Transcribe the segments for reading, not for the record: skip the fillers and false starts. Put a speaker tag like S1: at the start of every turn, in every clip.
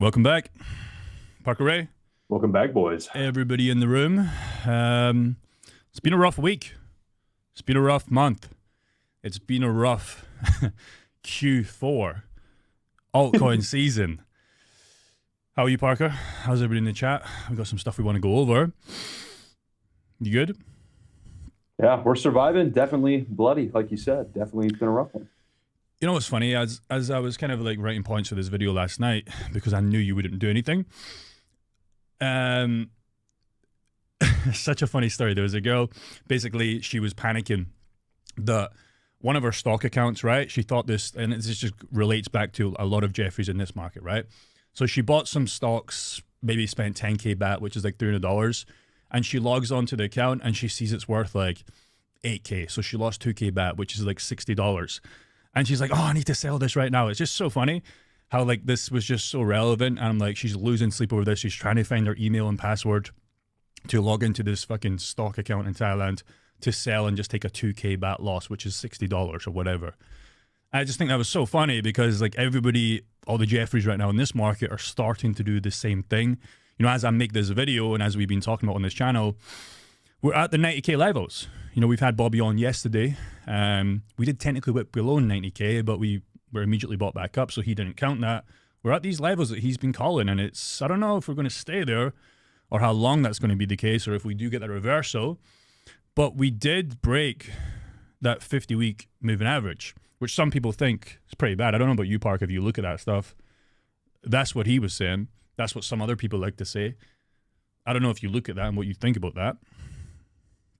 S1: Welcome back, Parker Ray.
S2: Welcome back, boys.
S1: Everybody in the room. It's been a rough week. It's been a rough month. It's been a rough Q4 altcoin season. How are you, Parker? How's everybody in the chat? We've got some stuff we want to go over. You good?
S2: Yeah, we're surviving. Definitely bloody, like you said. Definitely it's been a rough one.
S1: You know what's funny? As I was kind of like writing points for this video last night, because I knew you wouldn't do anything. Such a funny story. There was a girl, basically she was panicking that one of her stock accounts, right? She thought this, and this just relates back to a lot of Jeffries in this market, right? So she bought some stocks, maybe spent 10K baht, which is like $300, and she logs onto the account and she sees it's worth like 8K. So she lost 2K baht, which is like $60. And she's like, oh, I need to sell this right now. It's just so funny how like this was just so relevant. And I'm like, she's losing sleep over this. She's trying to find her email and password to log into this fucking stock account in Thailand to sell and just take a 2K baht loss, which is $60 or whatever. I just think that was so funny because like everybody, all the Jeffries right now in this market are starting to do the same thing. You know, as I make this video and as we've been talking about on this channel, we're at the 90K levels. You know, we've had Bobby on yesterday. We did technically whip below 90K, but we were immediately bought back up, so he didn't count that. We're at these levels that he's been calling, and it's, I don't know if we're going to stay there or how long that's going to be the case, or if we do get that reversal. But we did break that 50-week moving average, which some people think is pretty bad. I don't know about you, Park, if you look at that stuff. That's what he was saying. That's what some other people like to say. I don't know if you look at that and what you think about that.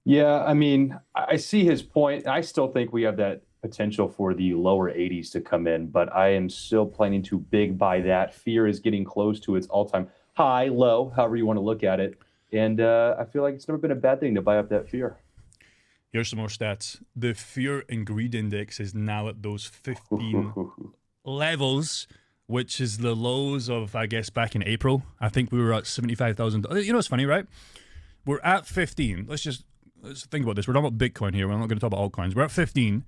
S2: Yeah, I mean, I see his point. I still think we have that potential for the lower 80s to come in, but I am still planning to big buy that. Fear is getting close to its all-time high, low, however you want to look at it. And I feel like it's never been a bad thing to buy up that fear.
S1: Here's some more stats. The fear and greed index is now at those 15 levels, which is the lows of, I guess, back in April. I think we were at 75,000. You know what's funny, right? We're at 15. Let's think about this. We're talking about Bitcoin here. We're not going to talk about altcoins. We're at 15.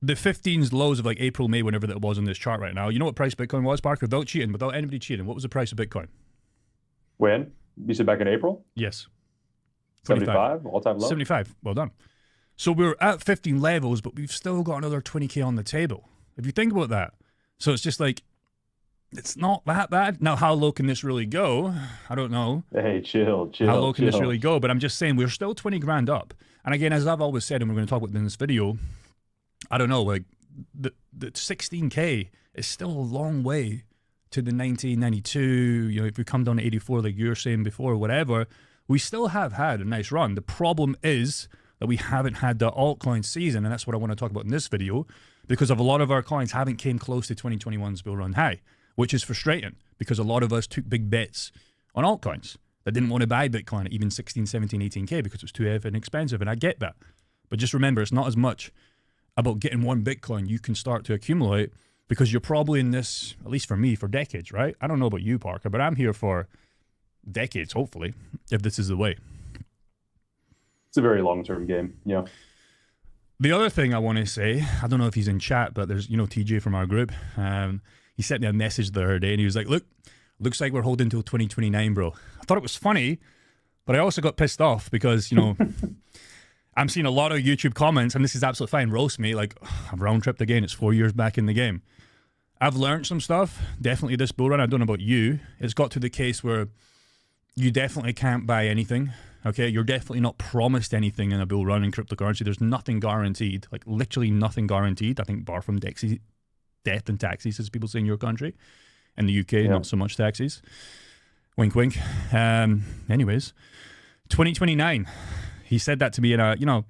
S1: The 15's lows of like April, May, whenever that was on this chart right now. You know what price Bitcoin was, Parker? Without cheating, without anybody cheating. What was the price of Bitcoin?
S2: When? You said back in April?
S1: Yes.
S2: 75, all-time low?
S1: 75. Well done. So we're at 15 levels, but we've still got another 20K on the table. If you think about that. So it's just like, it's not that bad. Now, how low can this really go? I don't know.
S2: Hey, chill.
S1: How low can this really go? But I'm just saying, we're still 20 grand up. And again, as I've always said, and we're going to talk about in this video, I don't know, like the 16K is still a long way to the 1992. You know, if we come down to 84, like you were saying before, or whatever, we still have had a nice run. The problem is that we haven't had the altcoin season, and that's what I want to talk about in this video, because of a lot of our coins haven't came close to 2021's bull run high, which is frustrating because a lot of us took big bets on altcoins that didn't want to buy Bitcoin at even 16, 17, 18K because it was too effing expensive, and I get that. But just remember, it's not as much about getting one Bitcoin you can start to accumulate, because you're probably in this, at least for me, for decades, right? I don't know about you, Parker, but I'm here for decades, hopefully, if this is the way.
S2: It's a very long-term game, yeah.
S1: The other thing I want to say, I don't know if he's in chat, but there's, you know, TJ from our group. He sent me a message the other day, and he was like, look, looks like we're holding till 2029, bro. I thought it was funny, but I also got pissed off because, you know, I'm seeing a lot of YouTube comments, and this is absolutely fine, roast me, like, I've round-tripped again, it's 4 years back in the game. I've learned some stuff, definitely this bull run. I don't know about you. It's got to the case where you definitely can't buy anything, okay? You're definitely not promised anything in a bull run in cryptocurrency. There's nothing guaranteed, like literally nothing guaranteed. I think bar from death and taxis, as people say in your country. In the UK, not so much taxis. Wink, wink. Anyways, 2029. He said that to me in a, you know,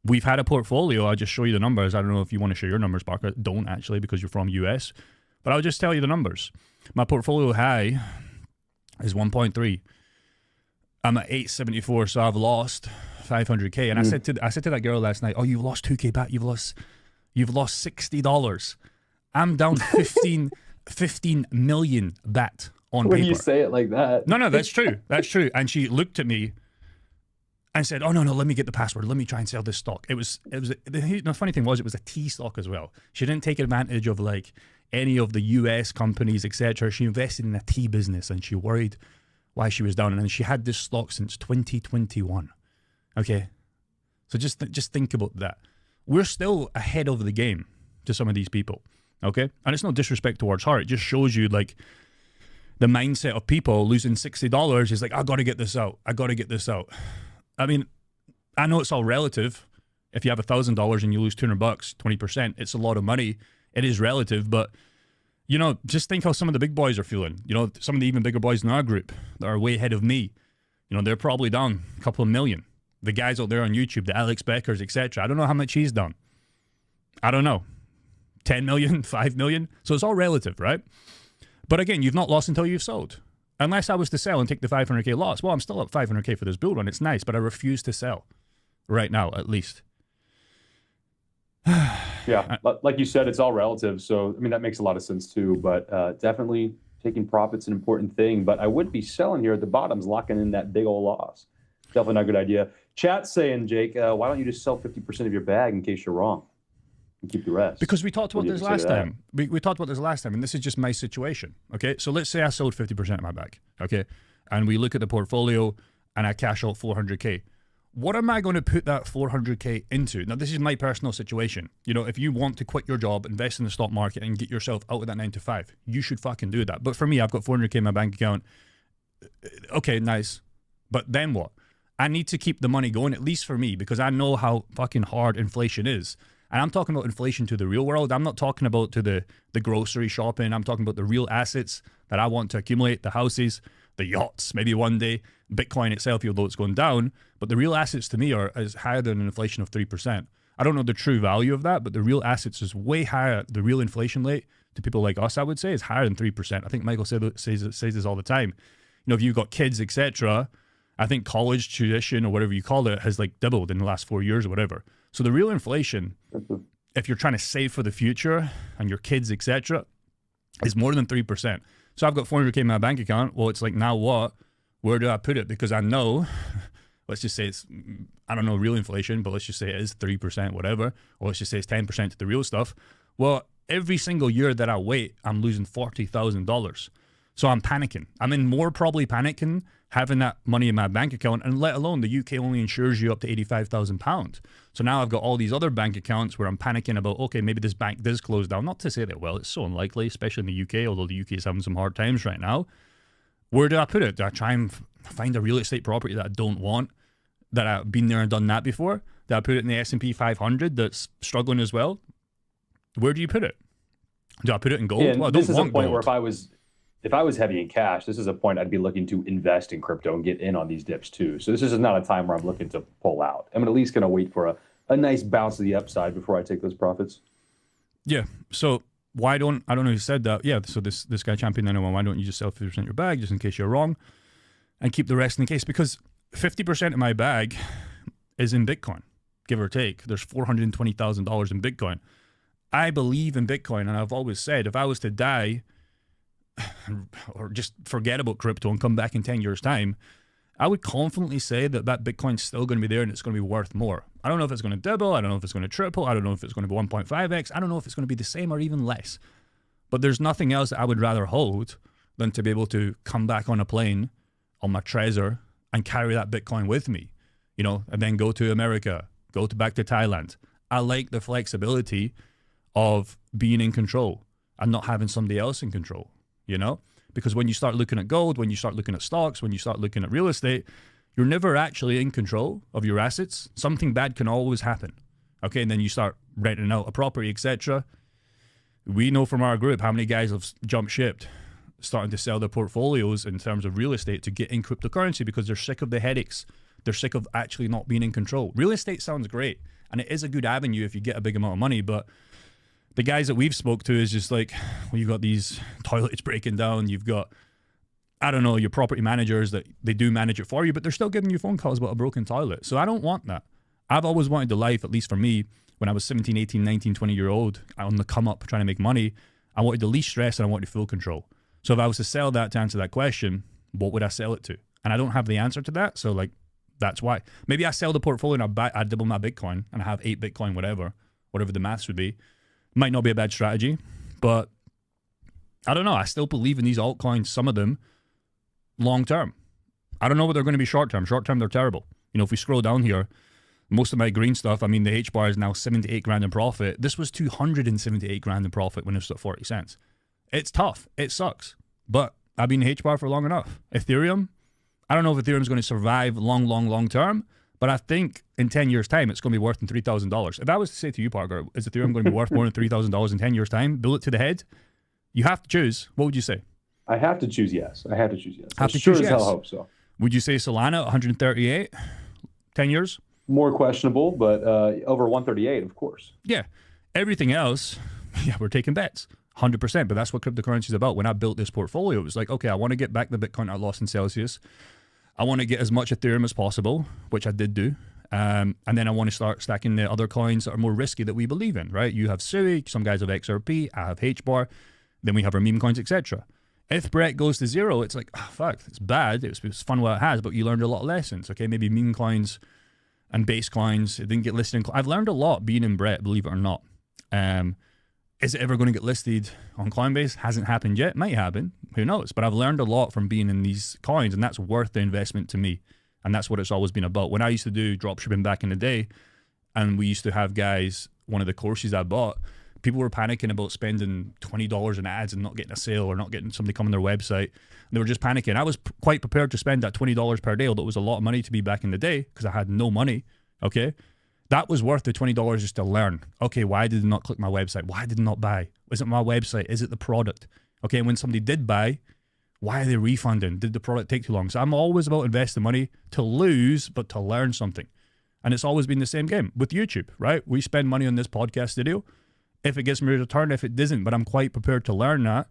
S1: we've had a portfolio. I'll just show you the numbers. I don't know if you want to share your numbers, Parker. Don't actually, because you're from US. But I'll just tell you the numbers. My portfolio high is 1.3. I'm at 874, so I've lost 500K. And I said to that girl last night, oh, you've lost 2K back. You've lost $60. I'm down 15 million baht on paper.
S2: When you say it like that.
S1: No, that's true. That's true. And she looked at me and said, oh, no, let me get the password. Let me try and sell this stock. The funny thing was, it was a T stock as well. She didn't take advantage of like any of the US companies, etc. She invested in a tea business and she worried why she was down. And she had this stock since 2021. Okay. So just think about that. We're still ahead of the game to some of these people. Okay. And it's no disrespect towards her. It just shows you like the mindset of people losing $60 is like, I got to get this out. I got to get this out. I mean, I know it's all relative. If you have $1,000 and you lose $200, 20%, it's a lot of money. It is relative, but you know, just think how some of the big boys are feeling. You know, some of the even bigger boys in our group that are way ahead of me, you know, they're probably down a couple of million. The guys out there on YouTube, the Alex Beckers, etc. I don't know how much he's done. I don't know. 10 million, 5 million. So it's all relative, right? But again, you've not lost until you've sold. Unless I was to sell and take the 500K loss. Well, I'm still up 500K for this bull run. It's nice, but I refuse to sell right now, at least.
S2: Yeah, like you said, it's all relative. So, I mean, that makes a lot of sense too, but definitely taking profit's an important thing. But I wouldn't be selling here at the bottoms, locking in that big old loss. Definitely not a good idea. Chat's saying, Jake, why don't you just sell 50% of your bag in case you're wrong and keep the rest?
S1: Because we talked about this last time. We talked about this last time, and this is just my situation. Okay, so let's say I sold 50% of my bag. Okay, and we look at the portfolio and I cash out 400K. What am I going to put that 400K into? Now, this is my personal situation. You know, if you want to quit your job, invest in the stock market, and get yourself out of that 9 to 5, you should fucking do that. But for me, I've got 400K in my bank account. Okay, nice. But then what? I need to keep the money going, at least for me, because I know how fucking hard inflation is. And I'm talking about inflation to the real world. I'm not talking about to the grocery shopping. I'm talking about the real assets that I want to accumulate, the houses, the yachts, maybe one day, Bitcoin itself, although it's going down. But the real assets to me are as higher than an inflation of 3%. I don't know the true value of that, but the real assets is way higher. The real inflation rate to people like us, I would say, is higher than 3%. I think Michael says this all the time. You know, if you've got kids, etc., I think college tuition or whatever you call it has like doubled in the last 4 years or whatever. So the real inflation, if you're trying to save for the future and your kids, etc., is more than 3%. So I've got 400K in my bank account. Well, it's like, now what? Where do I put it? Because I know, let's just say it's, I don't know real inflation, but let's just say it is 3%, whatever. Or let's just say it's 10% to the real stuff. Well, every single year that I wait, I'm losing $40,000. So I'm panicking. I'm in more probably panicking having that money in my bank account, and let alone the UK only insures you up to £85,000. So now I've got all these other bank accounts where I'm panicking about, okay, maybe this bank does close down. Not to say that, well, it's so unlikely, especially in the UK, although the UK is having some hard times right now. Where do I put it? Do I try and find a real estate property that I don't want, that I've been there and done that before? Do I put it in the S&P 500 that's struggling as well? Where do you put it? Do I put it in gold?
S2: Yeah,
S1: well, I don't
S2: this is
S1: want
S2: a point
S1: gold.
S2: where if I was heavy in cash, this is a point I'd be looking to invest in crypto and get in on these dips too. So this is not a time where I'm looking to pull out. I'm at least going to wait for a nice bounce to the upside before I take those profits.
S1: Yeah. So why don't, I don't know who said that. Yeah. So this guy Champion 901, why don't you just sell 50% of your bag just in case you're wrong and keep the rest in case? Because 50% of my bag is in Bitcoin, give or take. There's $420,000 in Bitcoin. I believe in Bitcoin, and I've always said if I was to die or just forget about crypto and come back in 10 years' time, I would confidently say that Bitcoin's still going to be there and it's going to be worth more. I don't know if it's going to double. I don't know if it's going to triple. I don't know if it's going to be 1.5x. I don't know if it's going to be the same or even less. But there's nothing else that I would rather hold than to be able to come back on a plane on my Trezor and carry that Bitcoin with me, you know, and then go to America, back to Thailand. I like the flexibility of being in control and not having somebody else in control. You know, because when you start looking at gold, when you start looking at stocks, when you start looking at real estate, you're never actually in control of your assets. Something bad can always happen. Okay, and then you start renting out a property, etc. We know from our group how many guys have jumped ship, starting to sell their portfolios in terms of real estate to get in cryptocurrency because they're sick of the headaches. They're sick of actually not being in control. Real estate sounds great, and it is a good avenue if you get a big amount of money, but the guys that we've spoke to is just like, well, you've got these toilets breaking down. You've got, I don't know, your property managers that they do manage it for you, but they're still giving you phone calls about a broken toilet. So I don't want that. I've always wanted the life, at least for me, when I was 17, 18, 19, 20-year-old, on the come up trying to make money, I wanted the least stress and I wanted full control. So if I was to sell that to answer that question, what would I sell it to? And I don't have the answer to that. So like, that's why. Maybe I sell the portfolio and I double my Bitcoin and I have 8 Bitcoin, whatever the maths would be. Might not be a bad strategy, but I don't know. I still believe in these altcoins, some of them, long term. I don't know what they're going to be short term. Short term, they're terrible. You know, if we scroll down here, most of my green stuff, I mean, the H bar is now 78 grand in profit. This was 278 grand in profit when it was at 40 cents. It's tough. It sucks. But I've been in H bar for long enough. Ethereum, I don't know if Ethereum is going to survive long term, but I think in 10 years' time, it's going to be worth $3,000. If I was to say to you, Parker, is Ethereum going to be worth more than $3,000 in 10 years' time? Bullet to the head. You have to choose. What would you say?
S2: I have to choose yes. I have to choose yes.
S1: Have to
S2: sure
S1: choose
S2: as
S1: yes.
S2: hell hope so.
S1: Would you say Solana, 138, 10 years?
S2: More questionable, but over 138, of course.
S1: Yeah. Everything else, yeah, we're taking bets. 100%, but that's what cryptocurrency is about. When I built this portfolio, it was like, okay, I want to get back the Bitcoin I lost in Celsius. I want to get as much Ethereum as possible, which I did do. And then I want to start stacking the other coins that are more risky that we believe in, right? You have SUI, some guys have XRP, I have HBAR, then we have our meme coins, etc. If Brett goes to zero, it's like, oh, fuck, it's bad. It was fun while it has, but you learned a lot of lessons, okay? Maybe meme coins and base coins, it didn't get listed. I've learned a lot being in Brett, believe it or not. Is it ever going to get listed on Coinbase? Hasn't happened yet. Might happen. Who knows? But I've learned a lot from being in these coins, and that's worth the investment to me. And that's what it's always been about. When I used to do dropshipping back in the day, and we used to have guys, one of the courses I bought, people were panicking about spending $20 in ads and not getting a sale or not getting somebody come on their website. They were just panicking. I was quite prepared to spend that $20 per day, although it was a lot of money to me back in the day because I had no money, okay? That was worth the $20 just to learn. Okay, why did they not click my website? Why did they not buy? Is it my website? Is it the product? Okay, and when somebody did buy, why are they refunding? Did the product take too long? So I'm always about investing money to lose, but to learn something. And it's always been the same game with YouTube, right? We spend money on this podcast studio. If it gets me a return, if it doesn't, but I'm quite prepared to learn that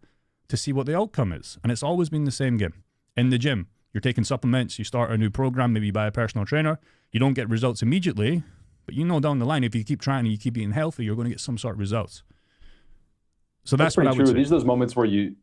S1: to see what the outcome is. And it's always been the same game. In the gym, you're taking supplements, you start a new program, maybe you buy a personal trainer. You don't get results immediately, but you know down the line, if you keep trying and you keep eating healthy, you're going to get some sort of results. So that's what I would say.
S2: These are those moments where you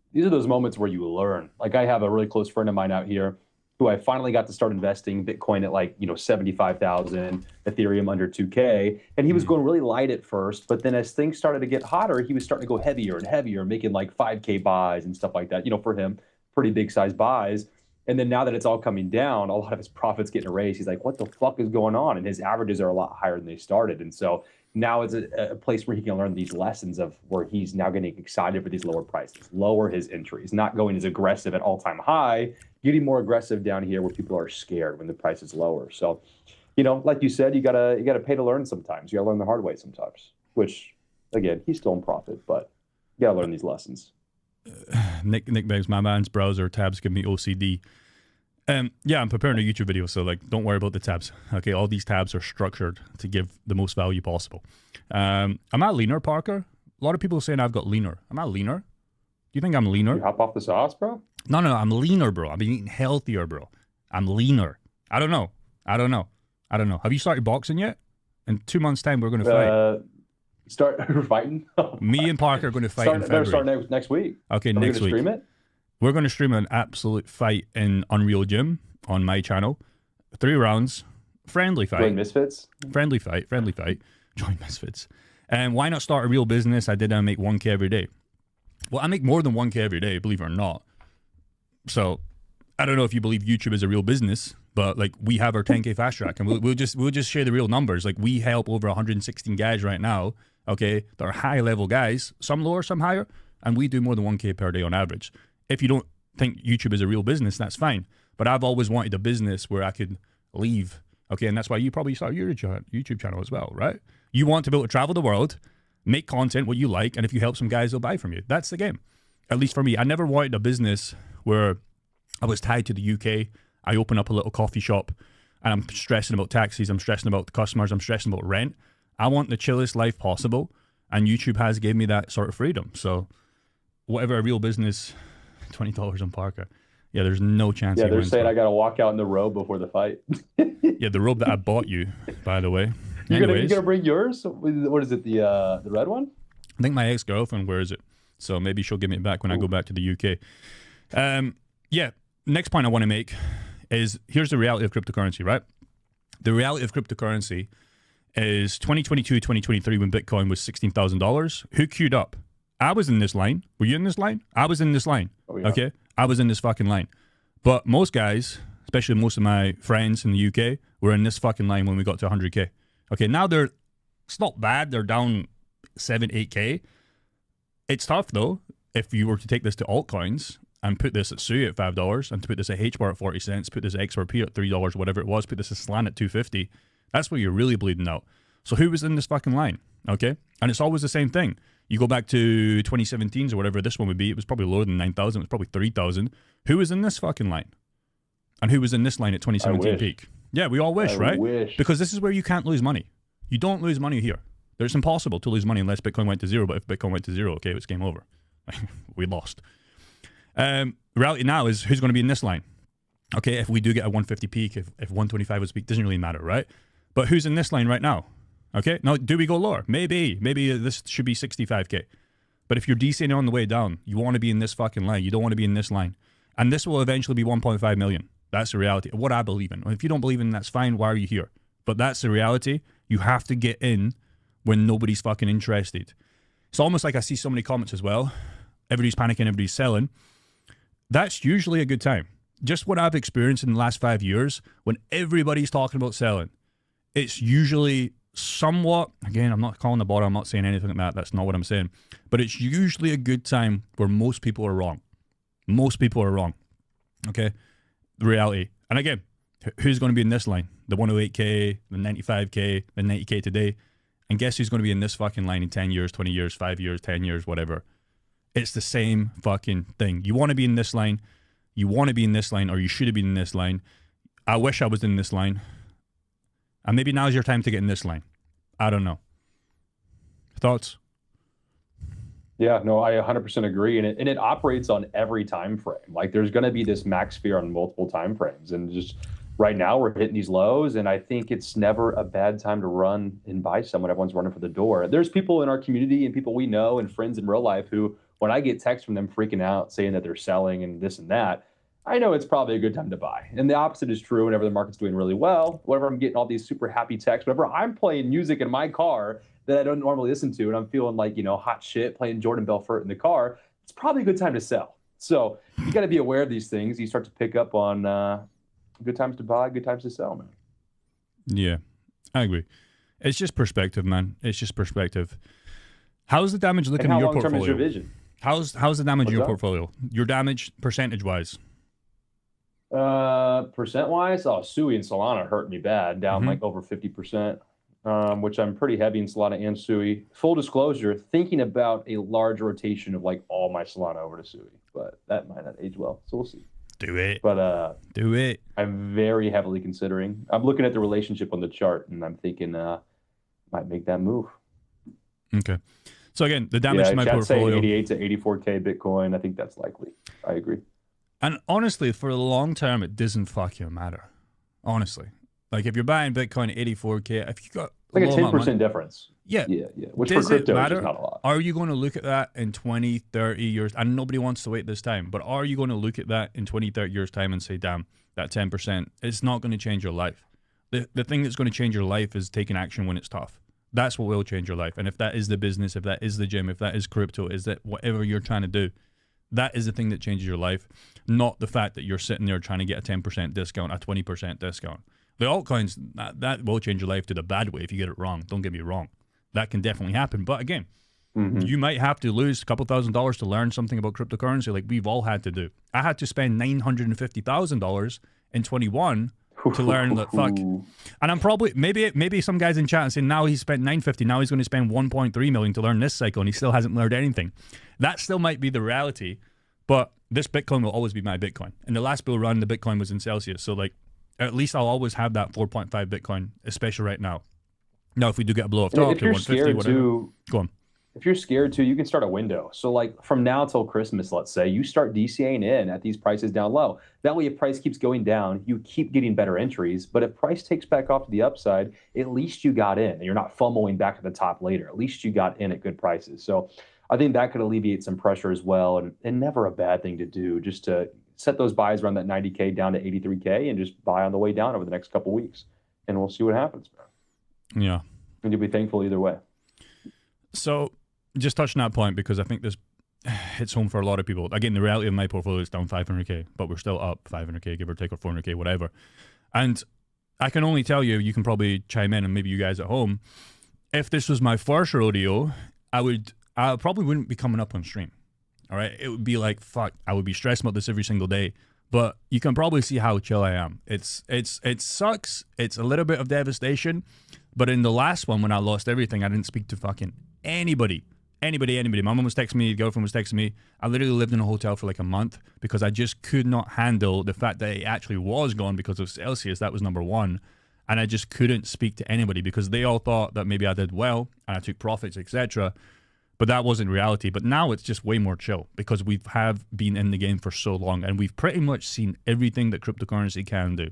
S2: learn. Like I have a really close friend of mine out here who I finally got to start investing Bitcoin at 75,000, Ethereum under 2K. And he was going really light at first, but then as things started to get hotter, he was starting to go heavier and heavier, making like 5K buys and stuff like that. For him, pretty big size buys. And then now that it's all coming down, a lot of his profits getting erased. He's like, what the fuck is going on? And his averages are a lot higher than they started. And so now it's a place where he can learn these lessons of where he's now getting excited for these lower prices, lower his entries, not going as aggressive at all-time high, getting more aggressive down here where people are scared when the price is lower. So, like you said, you gotta pay to learn sometimes. You gotta learn the hard way sometimes, which again, he's still in profit, but you gotta learn these lessons.
S1: Nick begs, my man's browser tabs give me OCD. Yeah, I'm preparing a YouTube video, so don't worry about the tabs. Okay, all these tabs are structured to give the most value possible. Am I leaner, Parker? A lot of people are saying I've got leaner. Am I leaner? Do you think I'm leaner?
S2: You hop off the sauce, bro?
S1: No, I'm leaner, bro. I've been eating healthier, bro. I'm leaner. I don't know. Have you started boxing yet? In 2 months' time, we're going to fight.
S2: Start fighting?
S1: Me and Parker are going to fight in February.
S2: Start next week.
S1: Okay,
S2: next
S1: week.
S2: Stream it?
S1: We're going to stream an absolute fight in Unreal Gym on my channel. 3 rounds. Friendly fight.
S2: Join Misfits?
S1: Friendly fight. Join Misfits. And why not start a real business? I make 1K every day. Well, I make more than 1K every day, believe it or not. So I don't know if you believe YouTube is a real business, but we have our 10K fast track, and we'll just share the real numbers. We help over 116 guys right now, okay, that are high level guys, some lower, some higher, and we do more than 1K per day on average. If you don't think YouTube is a real business, that's fine. But I've always wanted a business where I could leave, okay, and that's why you probably start your YouTube channel as well, right? You want to be able to travel the world, make content what you like, and if you help some guys, they'll buy from you. That's the game. At least for me, I never wanted a business where I was tied to the UK. I open up a little coffee shop and I'm stressing about taxis, I'm stressing about the customers, I'm stressing about rent. I want the chillest life possible, and YouTube has given me that sort of freedom. So whatever a real business, $20 on Parker. Yeah, there's no chance.
S2: Yeah, they're saying I got to walk out in the robe before the fight.
S1: Yeah, the robe that I bought you, by the way.
S2: You're gonna bring yours? What is it, the red one?
S1: I think my ex-girlfriend wears it, so maybe she'll give me it back when I go back to the UK. Yeah, next point I want to make is, here's the reality of cryptocurrency, right? The reality of cryptocurrency is 2022, 2023, when Bitcoin was $16,000. Who queued up? I was in this line. Were you in this line? I was in this line.
S2: Oh, yeah.
S1: Okay? I was in this fucking line. But most guys, especially most of my friends in the UK, were in this fucking line when we got to 100K. Okay, now it's not bad. They're down 7, 8K. It's tough, though, if you were to take this to altcoins and put this at SUI at $5 and to put this at HBAR at 40 cents, put this at XRP at $3, whatever it was, put this at Solana at 250, that's where you're really bleeding out. So who was in this fucking line? Okay? And it's always the same thing. You go back to 2017s or whatever this one would be, it was probably lower than 9,000, it was probably 3,000. Who was in this fucking line? And who was in this line at 2017 peak? Yeah, we all wish, right? Because this is where you can't lose money. You don't lose money here. It's impossible to lose money unless Bitcoin went to zero. But if Bitcoin went to zero, okay, it's game over. We lost. Reality now is who's going to be in this line. Okay, if we do get a 150 peak, if 125 was peak, doesn't really matter, right? But who's in this line right now? Okay, now do we go lower? Maybe this should be 65K. But if you're DCing on the way down, you want to be in this fucking line. You don't want to be in this line. And this will eventually be 1.5 million. That's the reality. What I believe in. If you don't believe in that's fine. Why are you here? But that's the reality. You have to get in when nobody's fucking interested. It's almost like I see so many comments as well. Everybody's panicking, everybody's selling. That's usually a good time. Just what I've experienced in the last 5 years, when everybody's talking about selling, it's usually somewhat, again, I'm not calling the bottom, I'm not saying anything like that, that's not what I'm saying, but it's usually a good time where most people are wrong. Most people are wrong. Okay? The reality. And again, who's going to be in this line? The 108K, the 95K, the 90K today. And guess who's going to be in this fucking line in 10 years, 20 years, 5 years, 10 years, whatever. It's the same fucking thing. You want to be in this line, you want to be in this line, or you should have been in this line. I wish I was in this line. And maybe now's your time to get in this line. I don't know. Thoughts?
S2: Yeah, no, I 100% agree. And it operates on every time frame. Like there's going to be this max fear on multiple time frames. And just right now we're hitting these lows. And I think it's never a bad time to run and buy some when everyone's running for the door. There's people in our community and people we know and friends in real life who, when I get texts from them freaking out saying that they're selling and this and that, I know it's probably a good time to buy. And the opposite is true whenever the market's doing really well. Whenever I'm getting all these super happy texts, whenever I'm playing music in my car that I don't normally listen to, and I'm feeling like, hot shit playing Jordan Belfort in the car, it's probably a good time to sell. So you got to be aware of these things. You start to pick up on good times to buy, good times to sell, man.
S1: Yeah, I agree. It's just perspective, man. It's just perspective. How's the damage looking in your portfolio? How long-term is your vision? How's the damage in your portfolio? Your damage percentage-wise?
S2: Percent-wise, SUI and Solana hurt me bad, down like over 50%. Which I'm pretty heavy in Solana and SUI. Full disclosure, thinking about a large rotation of like all my Solana over to SUI, but that might not age well, so we'll see.
S1: Do it.
S2: But
S1: do it.
S2: I'm very heavily considering. I'm looking at the relationship on the chart, and I'm thinking might make that move.
S1: Okay. So again, the damage to my portfolio.
S2: Say 88 to 84K Bitcoin. I think that's likely. I agree.
S1: And honestly, for the long term, it doesn't fucking matter. Honestly. Like if you're buying Bitcoin at 84K, if you got
S2: like a 10% difference.
S1: Yeah.
S2: Which for crypto is not a lot.
S1: Are you going to look at that in 20, 30 years? And nobody wants to wait this time, but are you going to look at that in 20, 30 years time and say, damn, that 10%, it's not going to change your life. The thing that's going to change your life is taking action when it's tough. That's what will change your life. And if that is the business, if that is the gym, if that is crypto, is that whatever you're trying to do, that is the thing that changes your life, not the fact that you're sitting there trying to get a 10% discount, a 20% discount. The altcoins, that will change your life to the bad way if you get it wrong. Don't get me wrong. That can definitely happen. But again, you might have to lose a couple $1,000s to learn something about cryptocurrency like we've all had to do. I had to spend $950,000 in 21 to learn that fuck. And I'm probably, maybe some guys in chat and saying now he's spent $950, now he's going to spend $1.3 million to learn this cycle and he still hasn't learned anything. That still might be the reality, but this Bitcoin will always be my Bitcoin. In the last bull run, the Bitcoin was in Celsius. So like, at least I'll always have that 4.5 Bitcoin, especially right now. Now, if we do get a blow off top to 150, whatever, go on.
S2: If you're scared to, you can start a window. So like from now till Christmas, let's say, you start DCAing in at these prices down low. That way, if price keeps going down, you keep getting better entries. But if price takes back off to the upside, at least you got in. And you're not FOMOing back to the top later. At least you got in at good prices. So I think that could alleviate some pressure as well. And never a bad thing to do, just to set those buys around that 90K down to 83K and just buy on the way down over the next couple of weeks. And we'll see what happens, man.
S1: Yeah.
S2: And you'll be thankful either way.
S1: So just touching that point because I think this hits home for a lot of people. Again, the reality of my portfolio is down 500K, but we're still up 500K, give or take, or 400K, whatever. And I can only tell you, you can probably chime in, and maybe you guys at home, if this was my first rodeo, I probably wouldn't be coming up on stream. All right? It would be like, fuck, I would be stressing about this every single day. But you can probably see how chill I am. It sucks. It's a little bit of devastation. But in the last one, when I lost everything, I didn't speak to fucking anybody. Anybody. My mom was texting me, girlfriend was texting me. I literally lived in a hotel for like a month because I just could not handle the fact that it actually was gone because of Celsius. That was number one. And I just couldn't speak to anybody because they all thought that maybe I did well and I took profits, etc. But that wasn't reality. But now it's just way more chill because we have been in the game for so long and we've pretty much seen everything that cryptocurrency can do.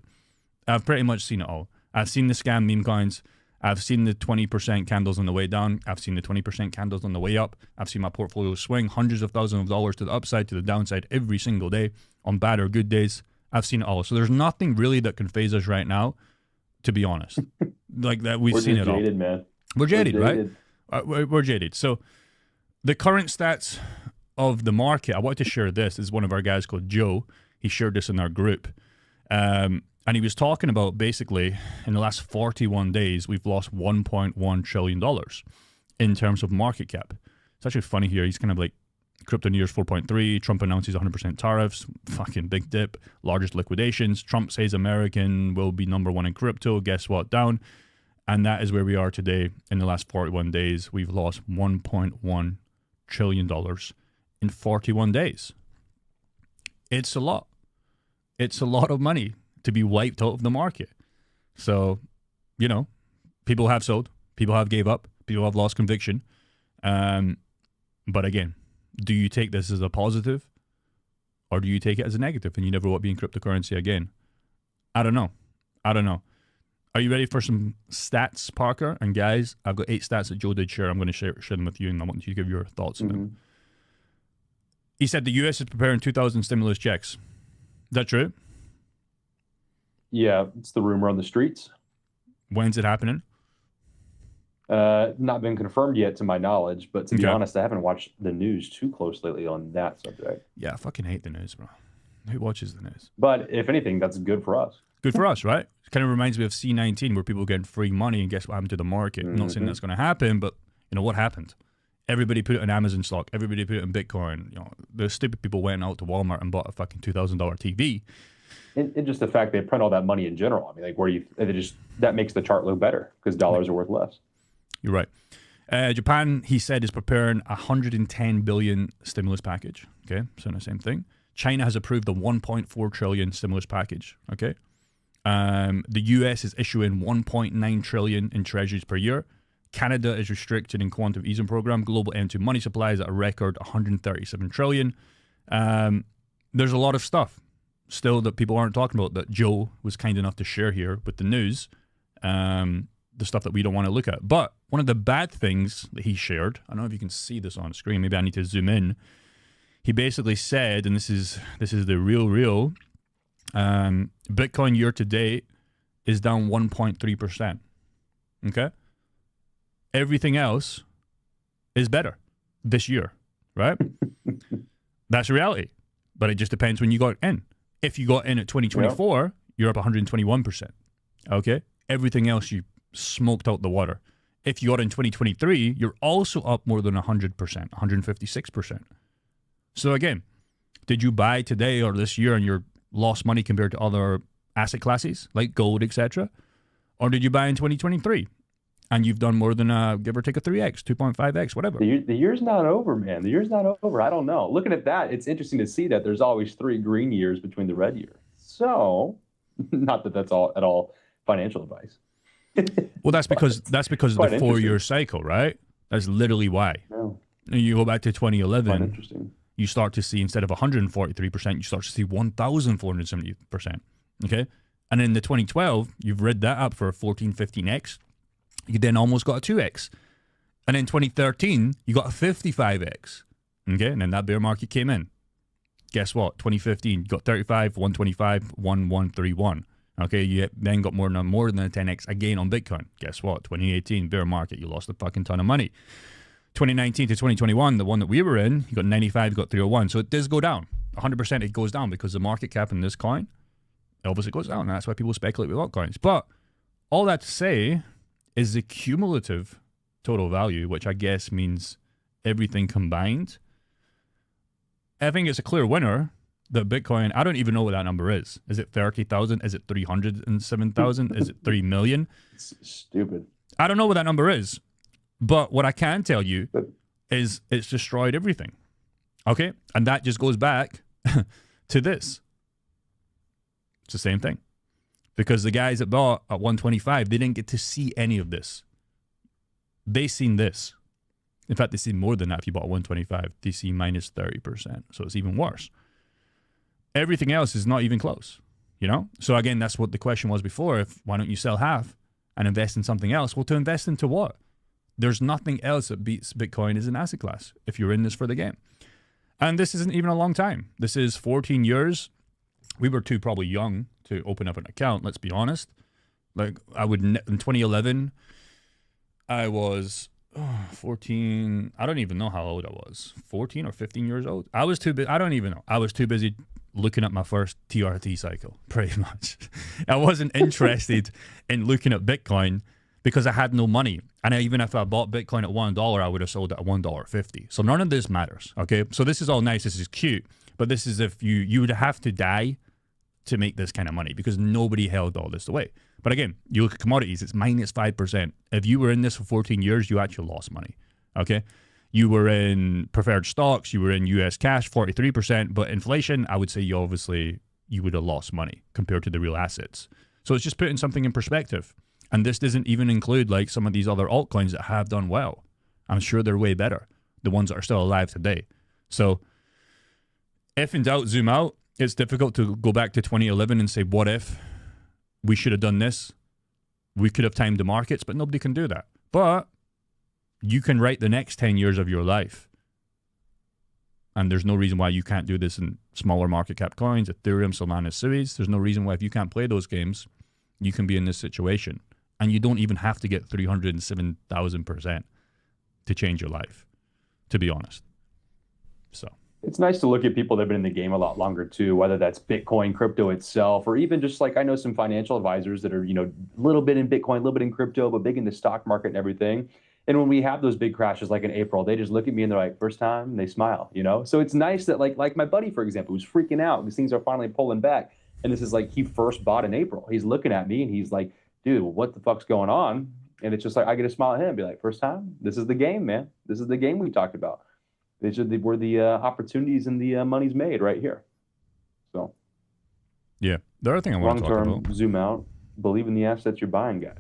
S1: I've pretty much seen it all. I've seen the scam meme coins. I've seen the 20% candles on the way down. I've seen the 20% candles on the way up. I've seen my portfolio swing hundreds of thousands of dollars to the upside, to the downside every single day on bad or good days. I've seen it all. So there's nothing really that can phase us right now, to be honest. Like that, we've seen it all. We're jaded, man. We're jaded, right? We're jaded. So the current stats of the market, I want to share this. This is one of our guys called Joe. He shared this in our group. And he was talking about basically in the last 41 days, we've lost $1.1 trillion in terms of market cap. It's actually funny here. He's kind of like crypto nears 4.3. Trump announces 100% tariffs. Fucking big dip. Largest liquidations. Trump says American will be number one in crypto. Guess what? Down. And that is where we are today. In the last 41 days, we've lost $1.1 trillion in 41 days. It's a lot. It's a lot of money to be wiped out of the market. So, you know, people have sold, people have gave up, people have lost conviction. But again, do you take this as a positive or do you take it as a negative and you never want to be in cryptocurrency again? I don't know. Are you ready for some stats, Parker? And guys, I've got 8 stats that Joe did share. I'm going to share them with you and I want you to give your thoughts on them. He said the US is preparing 2,000 stimulus checks. Is that true?
S2: Yeah, it's the rumor on the streets.
S1: When's it happening?
S2: Not been confirmed yet to my knowledge, but to be honest, I haven't watched the news too close lately on that subject.
S1: Yeah, I fucking hate the news, bro. Who watches the news?
S2: But if anything, that's good for us.
S1: Good for us, right? It kind of reminds me of C19 where people get free money and guess what happened to the market. I'm not saying that's going to happen, but you know what happened? Everybody put it in Amazon stock. Everybody put it in Bitcoin. You know, the stupid people went out to Walmart and bought a fucking $2,000 TV.
S2: And just the fact they print all that money in general. I mean, like that makes the chart look better because dollars are worth less.
S1: You're right. Japan, he said, is preparing a $110 billion stimulus package. Okay, so the same thing. China has approved a $1.4 trillion stimulus package. Okay, the US is issuing $1.9 trillion in treasuries per year. Canada is restricted in quantitative easing program. Global M2 money supply is at a record $137 trillion. There's a lot of stuff still that people aren't talking about that Joe was kind enough to share here with the news, the stuff that we don't want to look at. But one of the bad things that he shared, I don't know if you can see this on screen, maybe I need to zoom in. He basically said, and this is the real, Bitcoin year to date is down 1.3%. Okay? Everything else is better this year, right? That's reality. But it just depends when you got in. If you got in at 2024, you're up 121%. Okay? Everything else you smoked out the water. If you got in 2023, you're also up more than 100%, 156%. So again, did you buy today or this year and you're lost money compared to other asset classes like gold, etc.? Or did you buy in 2023 and you've done more than give or take a 3x, 2.5x, whatever?
S2: The year's not over, man. The year's not over. I don't know. Looking at that, it's interesting to see that there's always 3 green years between the red year. So, not that that's all at all financial advice.
S1: Well, that's because of the 4-year cycle, right? That's literally why. No. You go back to 2011, you start to see instead of 143%, you start to see 1,470%. Okay? And in the 2012, you've read that up for a 14, 15x. You then almost got a 2x. And in 2013, you got a 55x. Okay? And then that bear market came in. Guess what? 2015, you got 35, 125, 1131. Okay, you then got more than a 10x again on Bitcoin. Guess what? 2018, bear market, you lost a fucking ton of money. 2019 to 2021, the one that we were in, you got 95, you got 301. So it does go down. 100% it goes down because the market cap in this coin obviously goes down. That's why people speculate with altcoins. But all that to say is the cumulative total value, which I guess means everything combined. I think it's a clear winner that Bitcoin, I don't even know what that number is. Is it 30,000? Is it 307,000? Is it 3 million?
S2: It's stupid.
S1: I don't know what that number is. But what I can tell you is it's destroyed everything. Okay? And that just goes back to this. It's the same thing. Because the guys that bought at 125, they didn't get to see any of this. They seen this. In fact, they see more than that if you bought at 125. They see minus 30%. So it's even worse. Everything else is not even close. You know? So again, that's what the question was before. Why don't you sell half and invest in something else? Well, to invest into what? There's nothing else that beats Bitcoin as an asset class if you're in this for the game. And this isn't even a long time. This is 14 years. We were too probably young to open up an account, let's be honest. Like in 2011, I was 14. I don't even know how old I was. 14 or 15 years old. I was too busy. I don't even know. I was too busy looking at my first TRT cycle, pretty much. I wasn't interested in looking at Bitcoin because I had no money. And even if I bought Bitcoin at $1, I would have sold it at $1.50. So none of this matters, okay? So this is all nice. This is cute. But this is if you would have to die to make this kind of money because nobody held all this away. But again, you look at commodities, it's minus 5%. If you were in this for 14 years, you actually lost money, okay? You were in preferred stocks, you were in US cash, 43%, but inflation, I would say you would have lost money compared to the real assets. So it's just putting something in perspective. And this doesn't even include like some of these other altcoins that have done well. I'm sure they're way better, the ones that are still alive today. So if in doubt, zoom out. It's difficult to go back to 2011 and say, what if we should have done this? We could have timed the markets, but nobody can do that. But you can write the next 10 years of your life. And there's no reason why you can't do this in smaller market cap coins, Ethereum, Solana, Suez. There's no reason why if you can't play those games, you can be in this situation. And you don't even have to get 307,000% to change your life, to be honest. So
S2: it's nice to look at people that have been in the game a lot longer too, whether that's Bitcoin, crypto itself, or even just like I know some financial advisors that are, a little bit in Bitcoin, a little bit in crypto, but big in the stock market and everything. And when we have those big crashes like in April, they just look at me and they're like, first time, and they smile, So it's nice that like my buddy, for example, who's freaking out because things are finally pulling back. And this is like he first bought in April. He's looking at me and he's like, dude, what the fuck's going on? And it's just like I get a smile at him and be like, first time? This is the game, man. This is the game we talked about. These are where the opportunities and the money's made right here. So,
S1: yeah, the other thing I want to talk about.
S2: Zoom out, believe in the assets you're buying, guys.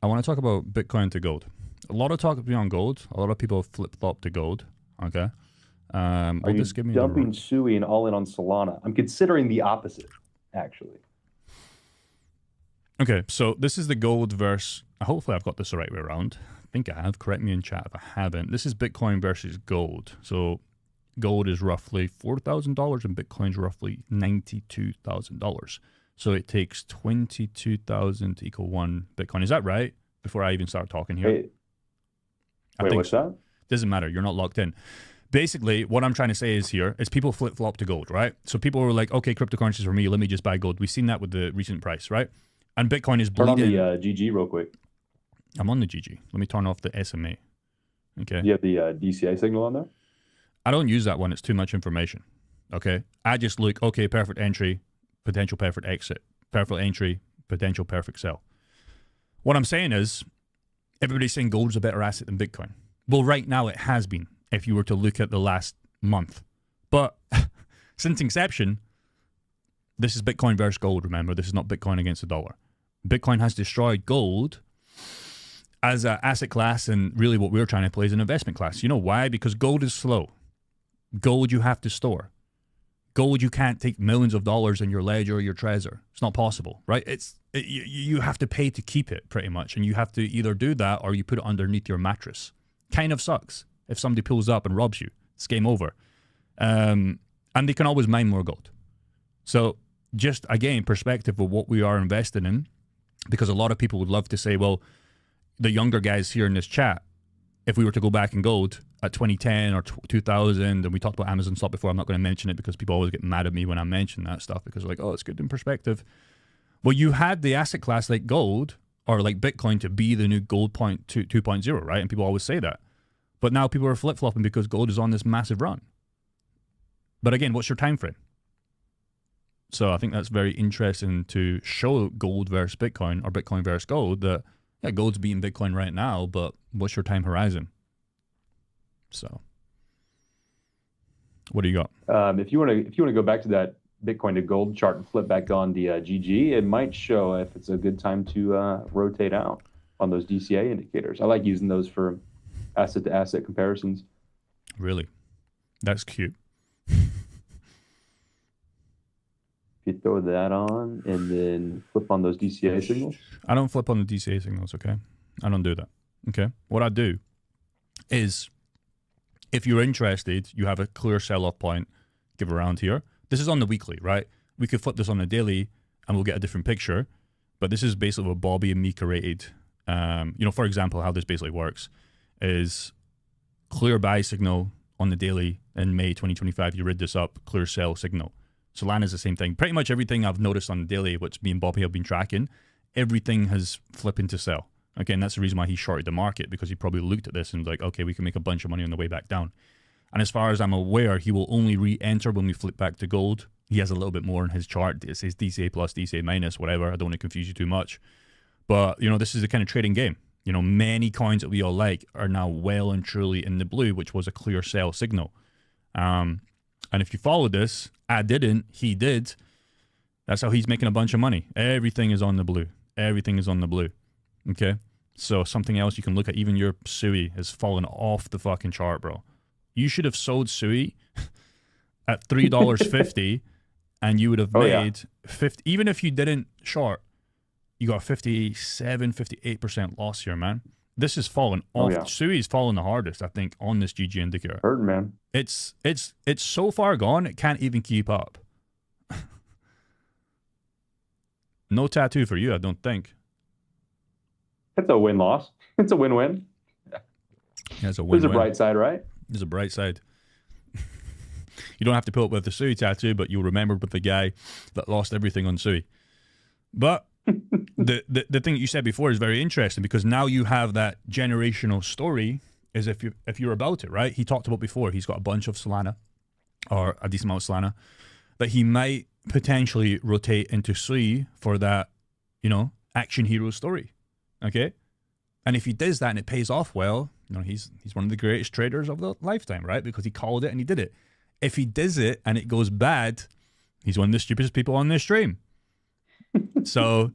S1: I want to talk about Bitcoin to gold. A lot of talk on gold. A lot of people flip-flop to gold. Okay.
S2: Are you dumping Sui and all in on Solana? I'm considering the opposite, actually.
S1: Okay, so this is the gold versus, hopefully I've got this the right way around. I think I have. Correct me in chat if I haven't. This is Bitcoin versus gold. So gold is roughly $4,000 and Bitcoin's roughly $92,000. So it takes 22,000 to equal one Bitcoin. Is that right? Before I even start talking here.
S2: Wait, what's that?
S1: Doesn't matter. You're not locked in. Basically, what I'm trying to say is people flip-flop to gold, right? So people were like, okay, cryptocurrencies for me, let me just buy gold. We've seen that with the recent price, right? And Bitcoin is bleeding.
S2: Turn on the GG real quick.
S1: I'm on the GG. Let me turn off the SMA. Okay.
S2: You have the DCA signal on there?
S1: I don't use that one. It's too much information. Okay. I just look, okay, perfect entry, potential perfect exit, perfect entry, potential perfect sell. What I'm saying is everybody's saying gold's a better asset than Bitcoin. Well, right now it has been, if you were to look at the last month. But since inception, this is Bitcoin versus gold, remember. This is not Bitcoin against the dollar. Bitcoin has destroyed gold as an asset class, and really what we're trying to play is an investment class. You know why? Because gold is slow. Gold you have to store. Gold you can't take millions of dollars in your ledger or your treasure. It's not possible, right? You have to pay to keep it pretty much, and you have to either do that or you put it underneath your mattress. Kind of sucks if somebody pulls up and robs you. It's game over. And they can always mine more gold. So just, again, perspective of what we are investing in, because a lot of people would love to say, well, the younger guys here in this chat, if we were to go back in gold at 2010 or 2000, and we talked about Amazon stock before, I'm not going to mention it because people always get mad at me when I mention that stuff because they're like, oh, it's good in perspective. Well, you had the asset class like gold or like Bitcoin to be the new gold 2.0, right? And people always say that. But now people are flip-flopping because gold is on this massive run. But again, what's your time frame? So I think that's very interesting to show gold versus Bitcoin or Bitcoin versus gold that, yeah, gold's beating Bitcoin right now, but what's your time horizon? So what do you got?
S2: If you want to go back to that Bitcoin to gold chart and flip back on the GG, it might show if it's a good time to rotate out on those DCA indicators. I like using those for asset to asset comparisons.
S1: Really? That's cute.
S2: You throw that on and then flip on those DCA signals?
S1: I don't flip on the DCA signals, okay? I don't do that, okay? What I do is, if you're interested, you have a clear sell-off point, give around here. This is on the weekly, right? We could flip this on the daily and we'll get a different picture, but this is basically what Bobby and me created. For example, how this basically works is clear buy signal on the daily in May 2025, you read this up, clear sell signal. Solana's the same thing. Pretty much everything I've noticed on the daily, which me and Bobby have been tracking, everything has flipped into sell. Okay, and that's the reason why he shorted the market, because he probably looked at this and was like, okay, we can make a bunch of money on the way back down. And as far as I'm aware, he will only re-enter when we flip back to gold. He has a little bit more in his chart. It says DCA plus, DCA minus, whatever. I don't want to confuse you too much. But, this is the kind of trading game. Many coins that we all like are now well and truly in the blue, which was a clear sell signal. And if you followed this, I didn't, he did. That's how he's making a bunch of money. Everything is on the blue. Everything is on the blue. Okay? So something else you can look at, even your SUI has fallen off the fucking chart, bro. You should have sold SUI at $3.50 and you would have made 50, even if you didn't short, you got 57, 58% loss here, man. This is falling off. Oh, yeah. SUI is falling the hardest, I think, on this GG indicator.
S2: Heard, man.
S1: It's so far gone, it can't even keep up. No tattoo for you, I don't think.
S2: It's a win-loss. It's a win-win.
S1: Yeah, it's a win-win.
S2: There's a bright side, right?
S1: There's a bright side. You don't have to put up with the SUI tattoo, but you'll remember with the guy that lost everything on SUI. But the thing that you said before is very interesting, because now you have that generational story as if you're about it, right? He talked about before, he's got a bunch of Solana, or a decent amount of Solana, that he might potentially rotate into SUI for that, action hero story, okay? And if he does that and it pays off well, he's one of the greatest traders of the lifetime, right? Because he called it and he did it. If he does it and it goes bad, he's one of the stupidest people on this stream. So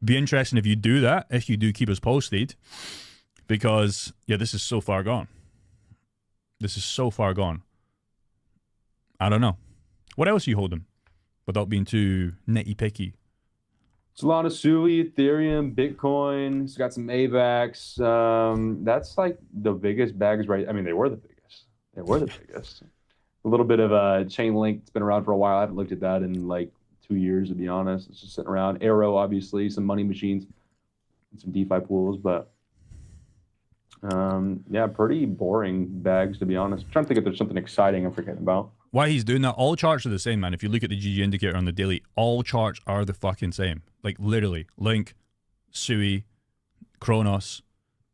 S1: be interesting if you do that, if you do keep us posted, because this is so far gone. This is so far gone. I don't know. What else are you holding without being too nitty-picky?
S2: Solana, SUI, Ethereum, Bitcoin. It's got some AVAX. That's like the biggest bags, right? I mean, they were the biggest. They were the biggest. A little bit of a Chainlink. It's been around for a while. I haven't looked at that in like 2 years, to be honest. It's just sitting around. Arrow, obviously, some money machines, and some DeFi pools, but pretty boring bags, to be honest. I'm trying to think if there's something exciting I'm forgetting about.
S1: Why he's doing that, all charts are the same, man. If you look at the GG indicator on the daily, all charts are the fucking same. Like literally, Link, SUI, Kronos,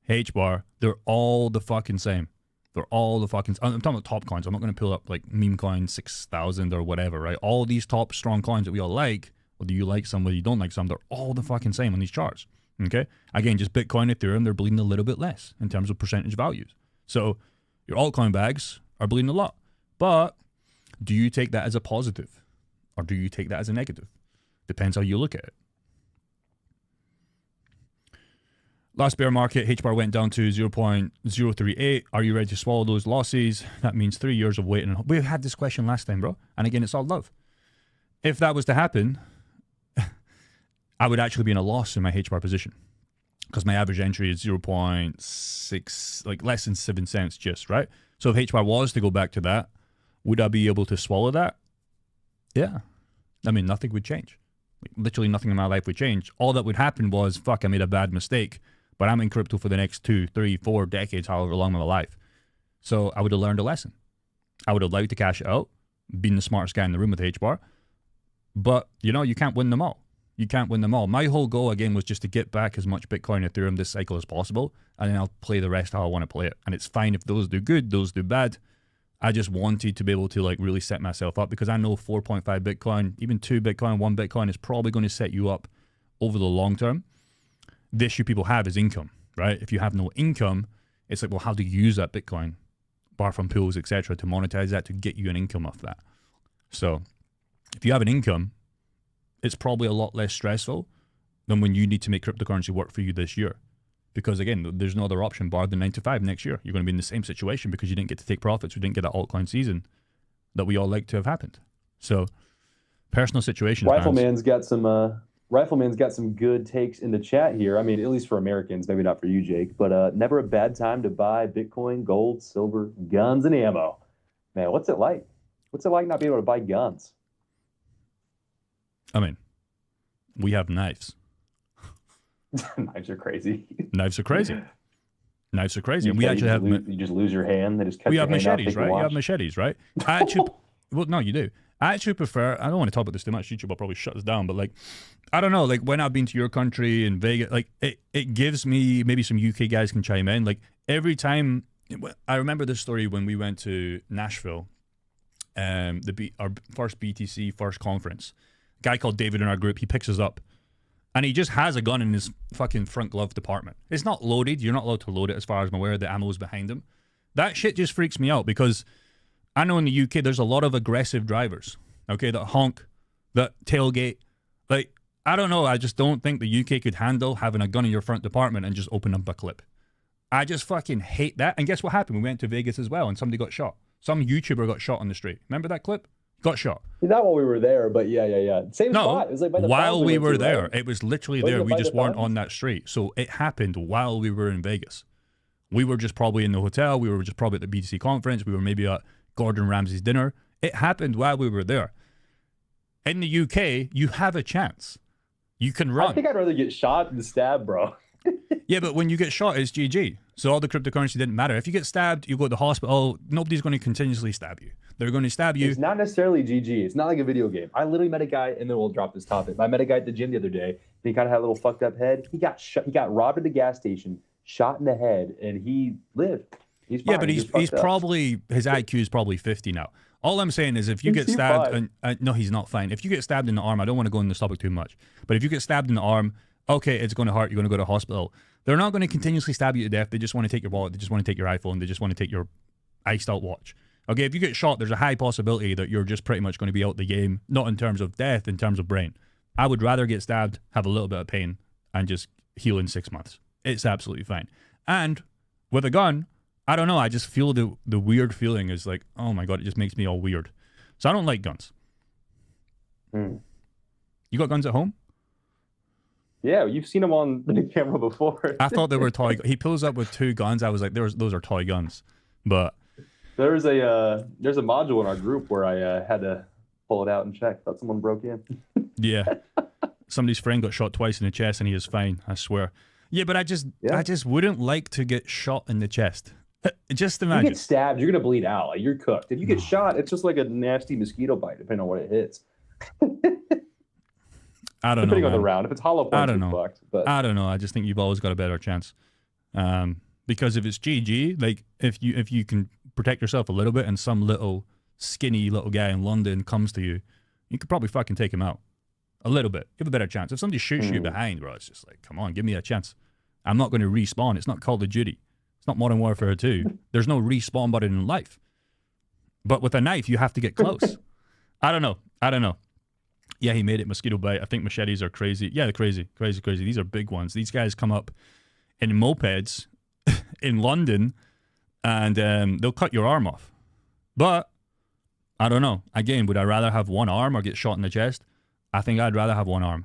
S1: HBAR, they're all the fucking same. They're all the fucking... I'm talking about top coins. I'm not going to pull up like meme coin 6,000 or whatever, right? All these top strong coins that we all like, whether you like some, whether you don't like some, they're all the fucking same on these charts, okay? Again, just Bitcoin, Ethereum, they're bleeding a little bit less in terms of percentage values. So your altcoin bags are bleeding a lot. But do you take that as a positive or do you take that as a negative? Depends how you look at it. Last bear market, HBAR went down to 0.038. Are you ready to swallow those losses? That means 3 years of waiting. We had this question last time, bro. And again, it's all love. If that was to happen, I would actually be in a loss in my HBAR position because my average entry is 0.6, like less than 7 cents just, right? So if HBAR was to go back to that, would I be able to swallow that? Yeah. I mean, nothing would change. Like, literally nothing in my life would change. All that would happen was, fuck, I made a bad mistake. but I'm in crypto for the next 2, 3, 4 decades, however long my life. So I would have learned a lesson. I would have liked to cash it out, been the smartest guy in the room with the H-bar. But, you know, you can't win them all. You can't win them all. My whole goal, again, was just to get back as much Bitcoin and Ethereum this cycle as possible, and then I'll play the rest how I want to play it. And it's fine if those do good, those do bad. I just wanted to be able to, like, really set myself up, because I know 4.5 Bitcoin, even 2 Bitcoin, 1 Bitcoin is probably going to set you up over the long term. The issue people have is income, right? If you have no income, it's like, well, how do you use that Bitcoin, bar from pools, etc., to monetize that, to get you an income off that? So if you have an income, it's probably a lot less stressful than when you need to make cryptocurrency work for you this year. Because again, there's no other option bar than 9 to 5 next year. You're going to be in the same situation because you didn't get to take profits. We didn't get that altcoin season that we all like to have happened. So personal situations.
S2: Rifleman's got some good takes in the chat here. I mean, at least for Americans, maybe not for you, Jake, but never a bad time to buy Bitcoin, gold, silver, guns, and ammo. Man, what's it like? What's it like not being able to buy guns?
S1: I mean, we have knives.
S2: Knives are crazy.
S1: Knives are crazy. Knives are crazy.
S2: You
S1: And we actually have...
S2: you just lose your hand. They just cut
S1: we
S2: your
S1: have
S2: hand
S1: machetes,
S2: off,
S1: right? You have machetes, right? I actually... Well, no, you do. I actually prefer... I don't want to talk about this too much. YouTube will probably shut us down. But, like, I don't know. Like, when I've been to your country in Vegas, like, it gives me... Maybe some UK guys can chime in. Like, every time... I remember this story when we went to Nashville, our first BTC, first conference. A guy called David in our group, he picks us up. And he just has a gun in his fucking front glove compartment. It's not loaded. You're not allowed to load it as far as I'm aware. The ammo's behind him. That shit just freaks me out because I know in the UK there's a lot of aggressive drivers, okay, that honk, that tailgate. Like, I don't know. I just don't think the UK could handle having a gun in your front compartment and just open up a clip. I just fucking hate that. And guess what happened? We went to Vegas as well and somebody got shot. Some YouTuber got shot on the street. Remember that clip? Got shot.
S2: Not while we were there, but yeah. Same spot. It was like by the
S1: while we were there.
S2: Right?
S1: It was literally there. We just weren't on that street. So it happened while we were in Vegas. We were just probably in the hotel. We were just probably at the BTC conference. We were maybe at Gordon Ramsay's dinner. It happened while we were there. In the UK, you have a chance. You can run.
S2: I think I'd rather get shot than stabbed, bro.
S1: Yeah, but when you get shot, it's GG. So all the cryptocurrency didn't matter. If you get stabbed, you go to the hospital. Nobody's going to continuously stab you. They're going to stab you.
S2: It's not necessarily GG. It's not like a video game. I literally met a guy, and then we'll drop this topic. I met a guy at the gym the other day, and he kind of had a little fucked up head. He got shot. He got robbed at the gas station, shot in the head, and he lived. He's fine.
S1: Yeah, but he's probably, his IQ is probably 50 now. All I'm saying is if you get stabbed, no, he's not fine. If you get stabbed in the arm, I don't want to go in this topic too much, but if you get stabbed in the arm, okay, it's going to hurt. You're going to go to hospital. They're not going to continuously stab you to death. They just want to take your wallet. They just want to take your iPhone. They just want to take your iced out watch. Okay, if you get shot, there's a high possibility that you're just pretty much going to be out the game, not in terms of death, in terms of brain. I would rather get stabbed, have a little bit of pain, and just heal in 6 months. It's absolutely fine. And with a gun, I don't know, I just feel the weird feeling is like, oh my God, it just makes me all weird. So I don't like guns. You got guns at home?
S2: Yeah, you've seen them on the camera before.
S1: I thought they were toy. He pulls up with 2 guns. I was like, those are toy guns. But
S2: there's a module in our group where I had to pull it out and check. Thought someone broke in.
S1: Yeah, somebody's friend got shot twice in the chest and he is fine. I swear. Yeah, but I just wouldn't like to get shot in the chest. Just imagine.
S2: You get stabbed, you're gonna bleed out. Like, you're cooked. If you get shot, it's just like a nasty mosquito bite, depending on what it hits.
S1: I don't know.
S2: Depending on the round. If it's hollow points,
S1: I don't know.
S2: Fucked, but
S1: I don't know. I just think you've always got a better chance. Because if it's GG, like if you can protect yourself a little bit and some little skinny little guy in London comes to you, you could probably fucking take him out. A little bit. You have a better chance. If somebody shoots you behind, bro, it's just like, come on, give me a chance. I'm not going to respawn. It's not Call of Duty. It's not Modern Warfare 2. There's no respawn button in life. But with a knife, you have to get close. I don't know. Yeah, he made it mosquito bite. I think machetes are crazy. Yeah, they're crazy. These are big ones. These guys come up in mopeds in London and they'll cut your arm off. But I don't know. Again, would I rather have one arm or get shot in the chest? I think I'd rather have one arm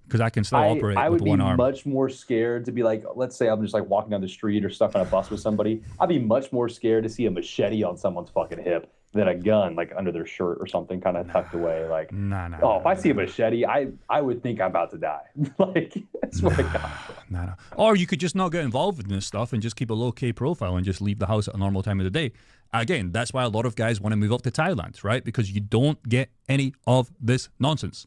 S1: because I can still operate with one arm.
S2: I would be much more scared to be like, let's say I'm just like walking down the street or stuck on a bus with somebody. I'd be much more scared to see a machete on someone's fucking hip than a gun like under their shirt or something kind of tucked away. Like, if I see a machete, I would think I'm about to die. Like, that's what I got.
S1: Nah. Or you could just not get involved in this stuff and just keep a low-key profile and just leave the house at a normal time of the day. Again, that's why a lot of guys want to move up to Thailand, right? Because you don't get any of this nonsense.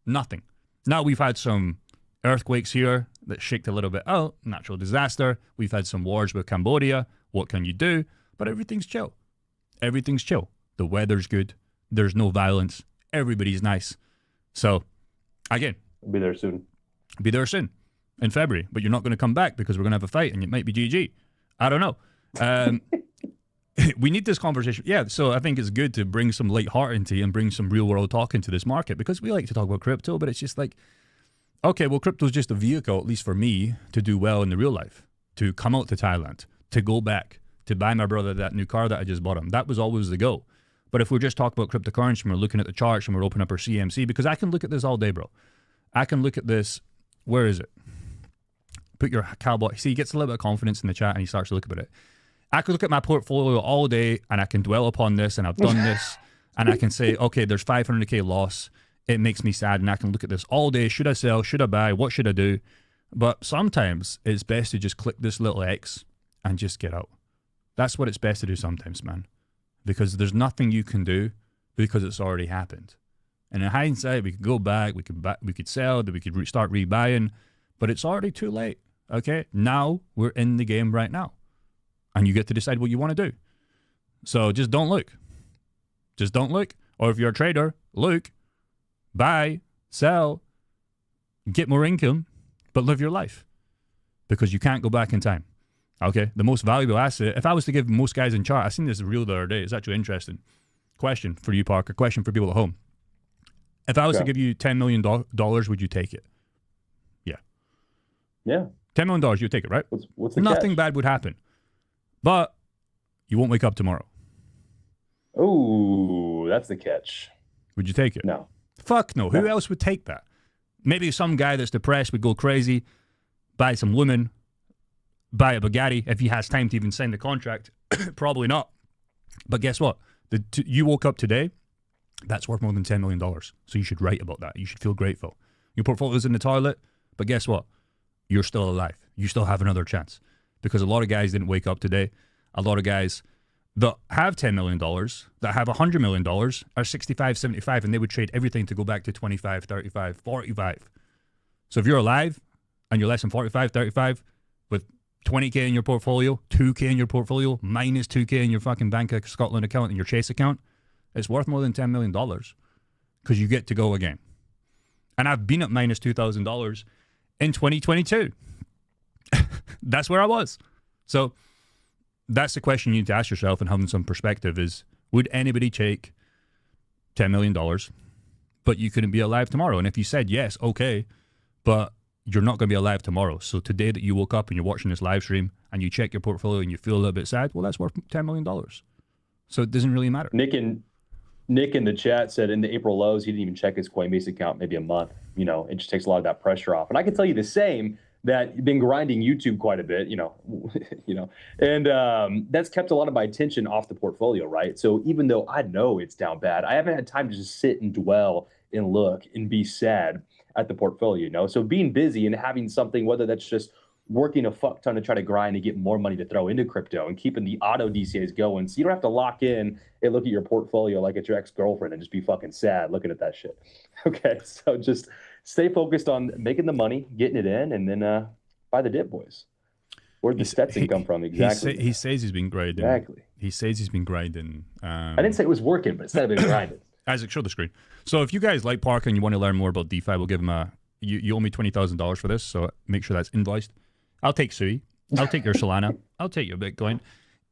S1: Nothing. Now we've had some earthquakes here that shaked a little bit out, natural disaster. We've had some wars with Cambodia. What can you do? But everything's chill. Everything's chill. The weather's good. There's no violence. Everybody's nice. So, again.
S2: Be there soon.
S1: Be there soon. In February. But you're not going to come back because we're going to have a fight and it might be GG. I don't know. We need this conversation. Yeah, so I think it's good to bring some lightheartedness and bring some real world talk into this market because we like to talk about crypto, but it's just like, okay, well, crypto's just a vehicle, at least for me, to do well in the real life, to come out to Thailand, to go back, to buy my brother that new car that I just bought him. That was always the goal. But if we're just talking about cryptocurrency and we're looking at the charts and we're opening up our CMC, because I can look at this all day, bro. I can look at this. Where is it? Put your cowboy. See, he gets a little bit of confidence in the chat and he starts to look at it. I could look at my portfolio all day and I can dwell upon this and I've done this and I can say, okay, there's 500K loss. It makes me sad and I can look at this all day. Should I sell? Should I buy? What should I do? But sometimes it's best to just click this little X and just get out. That's what it's best to do sometimes, man. Because there's nothing you can do because it's already happened. And in hindsight, we could go back, we could sell, we could start rebuying, but it's already too late. Okay? Now we're in the game right now. And you get to decide what you want to do. So just don't look. Just don't look. Or if you're a trader, look, buy, sell, get more income, but live your life. Because you can't go back in time. Okay? The most valuable asset, if I was to give most guys in chart, I seen this reel the other day. It's actually interesting. Question for you, Parker. Question for people at home. If I was to give you $10 million, would you take it? Yeah.
S2: Yeah.
S1: $10 million, you'd take it, right?
S2: What's the
S1: Nothing
S2: catch?
S1: bad would happen. But you won't wake up tomorrow.
S2: Oh, that's the catch.
S1: Would you take it?
S2: No.
S1: Fuck no. Who else would take that? Maybe some guy that's depressed would go crazy, buy some women, buy a Bugatti if he has time to even sign the contract. Probably not. But guess what? You woke up today, that's worth more than $10 million. So you should write about that. You should feel grateful. Your portfolio's in the toilet, but guess what? You're still alive. You still have another chance. Because a lot of guys didn't wake up today. A lot of guys that have $10 million, that have $100 million, are 65, 75, and they would trade everything to go back to 25, 35, 45. So if you're alive and you're less than 45, 35, with 20K in your portfolio, 2K in your portfolio, minus 2K in your fucking Bank of Scotland account and your Chase account, it's worth more than $10 million because you get to go again. And I've been at minus $2,000 in 2022. That's where I was. So that's the question you need to ask yourself and having some perspective is, would anybody take $10 million, but you couldn't be alive tomorrow? And if you said yes, okay, but you're not going to be alive tomorrow. So today that you woke up and you're watching this live stream and you check your portfolio and you feel a little bit sad, well, that's worth $10 million. So it doesn't really matter.
S2: Nick in the chat said in the April lows, he didn't even check his Coinbase account maybe a month. You know, it just takes a lot of that pressure off. And I can tell you the same, that you've been grinding YouTube quite a bit, and that's kept a lot of my attention off the portfolio, right? So even though I know it's down bad, I haven't had time to just sit and dwell and look and be sad at the portfolio, So being busy and having something, whether that's just working a fuck ton to try to grind and get more money to throw into crypto and keeping the auto DCAs going, so you don't have to lock in and look at your portfolio like it's your ex-girlfriend and just be fucking sad looking at that shit. Okay, so just stay focused on making the money, getting it in, and then buy the dip, boys. Where'd the Stetson come from? Exactly.
S1: He says he's been grinding.
S2: Exactly.
S1: He says he's been grinding.
S2: I didn't say it was working, but instead of been grinding.
S1: Isaac, show the screen. So if you guys like Parker and you want to learn more about DeFi, we'll give him you owe me $20,000 for this, so make sure that's invoiced. I'll take Sui. I'll take your Solana. I'll take your Bitcoin.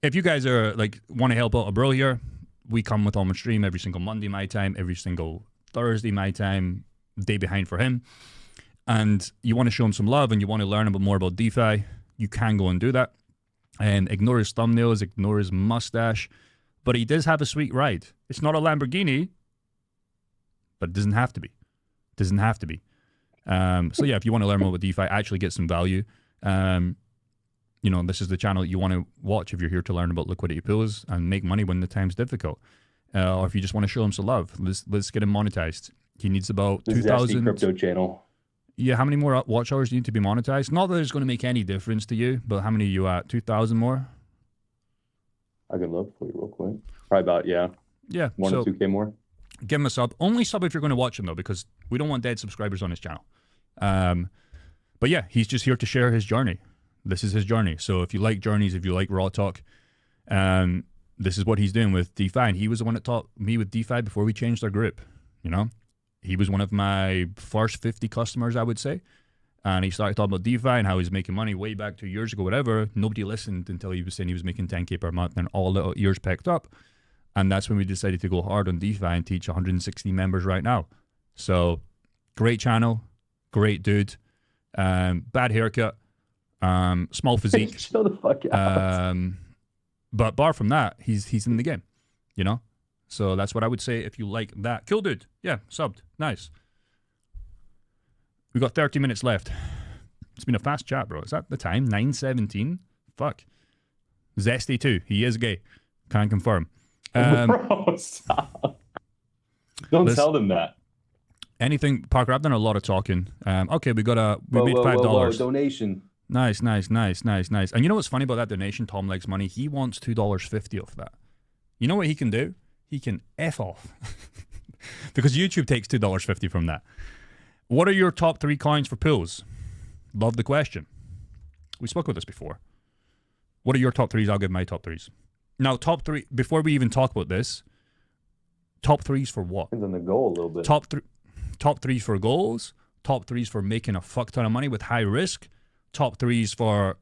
S1: If you guys are want to help out a bro here, we come with on stream every single Monday my time, every single Thursday my time, day behind for him. And you want to show him some love and you want to learn more about DeFi, you can go and do that. And ignore his thumbnails, ignore his mustache. But he does have a sweet ride. It's not a Lamborghini, but it doesn't have to be. It doesn't have to be. So yeah, if you want to learn more about DeFi, actually get some value. This is the channel that you want to watch if you're here to learn about liquidity pools and make money when the time's difficult. Or if you just want to show him some love, let's get him monetized. He needs about 2,000
S2: crypto channel.
S1: Yeah, how many more watch hours do you need to be monetized? Not that it's going to make any difference to you, but how many are you at? 2,000 more?
S2: I can look for you real quick. Probably about, yeah,
S1: Yeah.
S2: 1 or 2K more.
S1: Give him a sub. Only sub if you're going to watch him, though, because we don't want dead subscribers on his channel. But yeah, he's just here to share his journey. This is his journey. So if you like journeys, if you like raw talk, this is what he's doing with DeFi. And he was the one that taught me with DeFi before we changed our group. You know, he was one of my first 50 customers, I would say. And he started talking about DeFi and how he's making money way back 2 years ago, whatever. Nobody listened until he was saying he was making 10K per month, and all the ears picked up. And that's when we decided to go hard on DeFi and teach 160 members right now. So great channel, great dude, bad haircut, small physique.
S2: Chill the fuck out.
S1: But bar from that, he's in the game, you know? So that's what I would say if you like that. Cool dude. Yeah, subbed. Nice. We got 30 minutes left. It's been a fast chat, bro. Is that the time? 9:17? Fuck. Zesty too. He is gay. Can confirm.
S2: Bro, stop. Don't tell them that.
S1: Anything, Parker, I've done a lot of talking. Okay, we made $5.
S2: Whoa, donation.
S1: Nice. And you know what's funny about that donation? Tom likes money. He wants $2.50 off that. You know what he can do? He can F off. Because YouTube takes $2.50 from that. What are your top 3 coins for pools? Love the question. We spoke about this before. What are your top 3s? I'll give my top 3s. Now, top 3, before we even talk about this, top 3s for what?
S2: Depends on the goal a little bit.
S1: Top 3s for goals, top 3s for making a fuck ton of money with high risk, top 3s for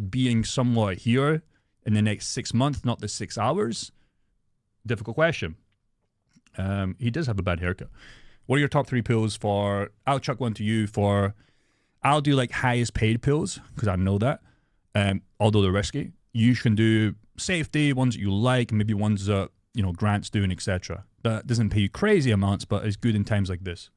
S1: being somewhat here in the next 6 months, not the 6 hours. Difficult question. He does have a bad haircut. What are your top 3 pools for? I'll chuck one to you for. I'll do like highest paid pools because I know that. Although they're risky, you can do safety ones that you like, maybe ones that grants doing, etc. That doesn't pay you crazy amounts, but is good in times like this.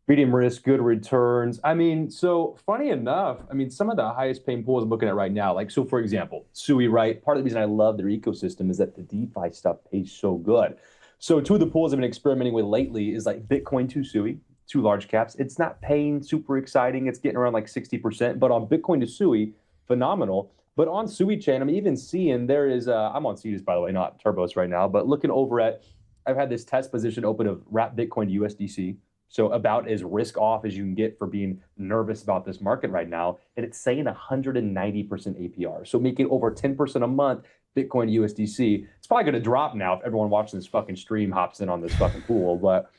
S2: Medium risk, good returns. I mean, so funny enough, some of the highest paying pools I'm looking at right now, like, so for example, Sui, right? Part of the reason I love their ecosystem is that the DeFi stuff pays so good. So 2 of the pools I've been experimenting with lately is like Bitcoin to Sui, 2 large caps. It's not paying super exciting. It's getting around like 60%, but on Bitcoin to Sui, phenomenal. But on Sui chain, I'm even seeing there is, I'm on Cetus, by the way, not Turbos right now, but looking over at, I've had this test position open of wrap Bitcoin to USDC. So about as risk off as you can get for being nervous about this market right now. And it's saying 190% APR. So making over 10% a month Bitcoin USDC. It's probably going to drop now if everyone watching this fucking stream hops in on this fucking pool. But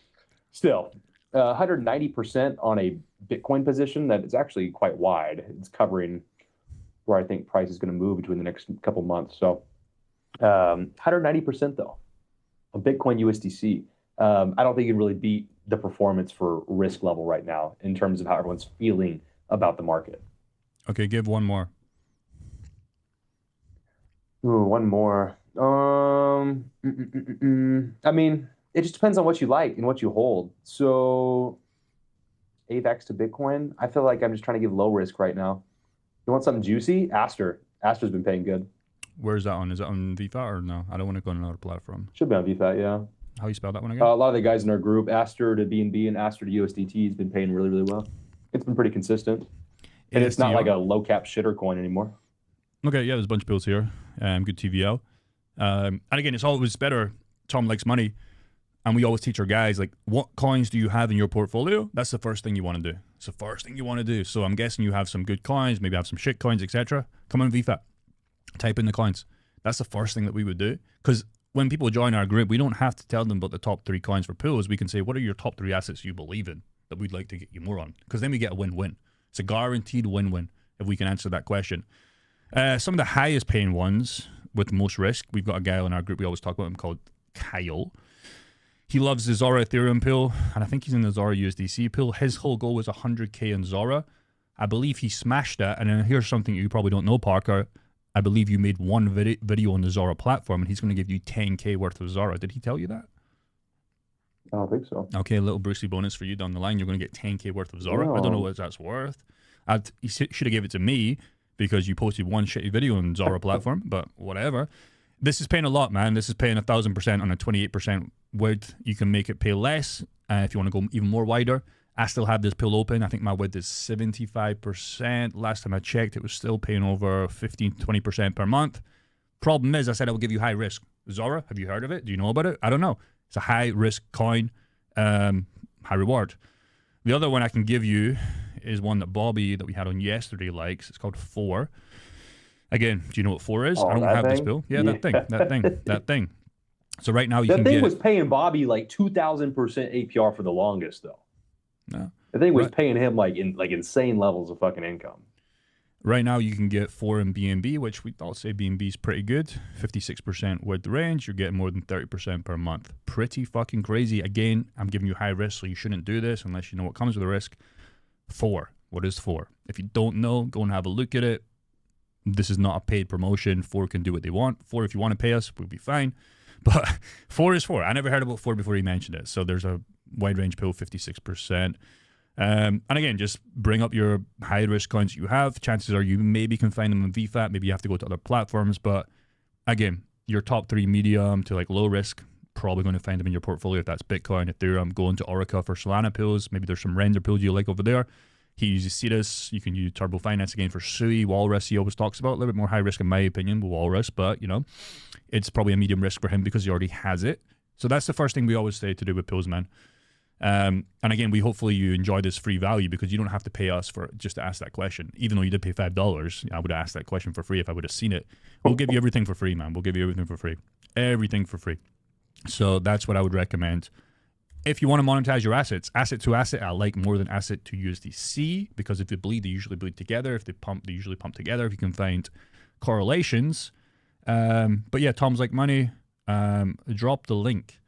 S2: still, 190% on a Bitcoin position, that is actually quite wide. It's covering where I think price is going to move between the next couple months. So 190% though, on Bitcoin USDC. I don't think you can really beat the performance for risk level right now in terms of how everyone's feeling about the market.
S1: Okay, give one more.
S2: Ooh, one more. I mean, it just depends on what you like and what you hold. So AVAX to Bitcoin, I feel like I'm just trying to give low risk right now. You want something juicy? Aster. Aster's been paying good.
S1: Where's that on? Is it on VFA or no? I don't want to go on another platform.
S2: Should be on VFA, yeah.
S1: How you spell that one again?
S2: A lot of the guys in our group, Aster to BNB and Aster to USDT, has been paying really, really well. It's been pretty consistent. And it's not like a low cap shitter coin anymore.
S1: Okay, yeah, there's a bunch of bills here. Good TVL. And again, it's always better. Tom likes money. And we always teach our guys, like, what coins do you have in your portfolio? That's the first thing you want to do. It's the first thing you want to do. So I'm guessing you have some good coins, maybe have some shit coins, etc. Come on VFAT. Type in the coins. That's the first thing that we would do. Because when people join our group, we don't have to tell them about the top 3 coins for pools. We can say, what are your top 3 assets you believe in that we'd like to get you more on? Because then we get a win-win. It's a guaranteed win-win if we can answer that question. Some of the highest paying ones with the most risk, we've got a guy in our group, we always talk about him, called Kyle. He loves the Zora Ethereum pool, and I think he's in the Zora USDC pool. His whole goal was 100K in Zora. I believe he smashed that, and then here's something you probably don't know, Parker. I believe you made one video on the Zora platform, and he's going to give you 10K worth of Zora. Did he tell you that?
S2: I don't think so.
S1: Okay, a little Brucey bonus for you down the line. You're going to get 10K worth of Zora.
S2: No.
S1: I don't know what that's worth. He should have gave it to me because you posted one shitty video on Zora platform, but whatever. This is paying a lot, man. This is paying 1,000% on a 28% width. You can make it pay less if you want to go even more wider. I still have this pool open. I think my width is 75%. Last time I checked, it was still paying over 15, 20% per month. Problem is, I said I would give you high risk. Zora, have you heard of it? Do you know about it? I don't know. It's a high risk coin, high reward. The other one I can give you is one that Bobby that we had on yesterday likes. It's called 4. Again, do you know what 4 is? I don't have this bill. Yeah, that thing. So right now you can get...
S2: That thing was paying Bobby like 2,000% APR for the longest, though.
S1: No.
S2: The thing was paying him like insane levels of fucking income.
S1: Right now you can get 4 in BNB, which we all say BNB is pretty good. 56% with the range. You're getting more than 30% per month. Pretty fucking crazy. Again, I'm giving you high risk, so you shouldn't do this unless you know what comes with the risk. 4. What is 4? If you don't know, go and have a look at it. This is not a paid promotion. 4 can do what they want. 4, if you want to pay us, we'll be fine. But 4 is 4. I never heard about 4 before he mentioned it. So there's a wide range pool, 56%. And again, just bring up your high risk coins you have. Chances are you maybe can find them on VFAT. Maybe you have to go to other platforms. But again, your top 3 medium to like low risk, probably going to find them in your portfolio. If that's Bitcoin, Ethereum, go into Orica for Solana pools. Maybe there's some render pools you like over there. He uses Cetus. You can use Turbo Finance again for Sui. Walrus, he always talks about. A little bit more high risk in my opinion with Walrus. But, you know, it's probably a medium risk for him because he already has it. So that's the first thing we always say to do with pools, man. And again, hopefully you enjoy this free value because you don't have to pay us for just to ask that question. Even though you did pay $5, I would have asked that question for free if I would have seen it. We'll give you everything for free, man. We'll give you everything for free. Everything for free. So that's what I would recommend. If you want to monetize your assets, asset to asset, I like more than asset to USDC because if they bleed, they usually bleed together. If they pump, they usually pump together. If you can find correlations. But yeah, Tom's like money. Drop the link.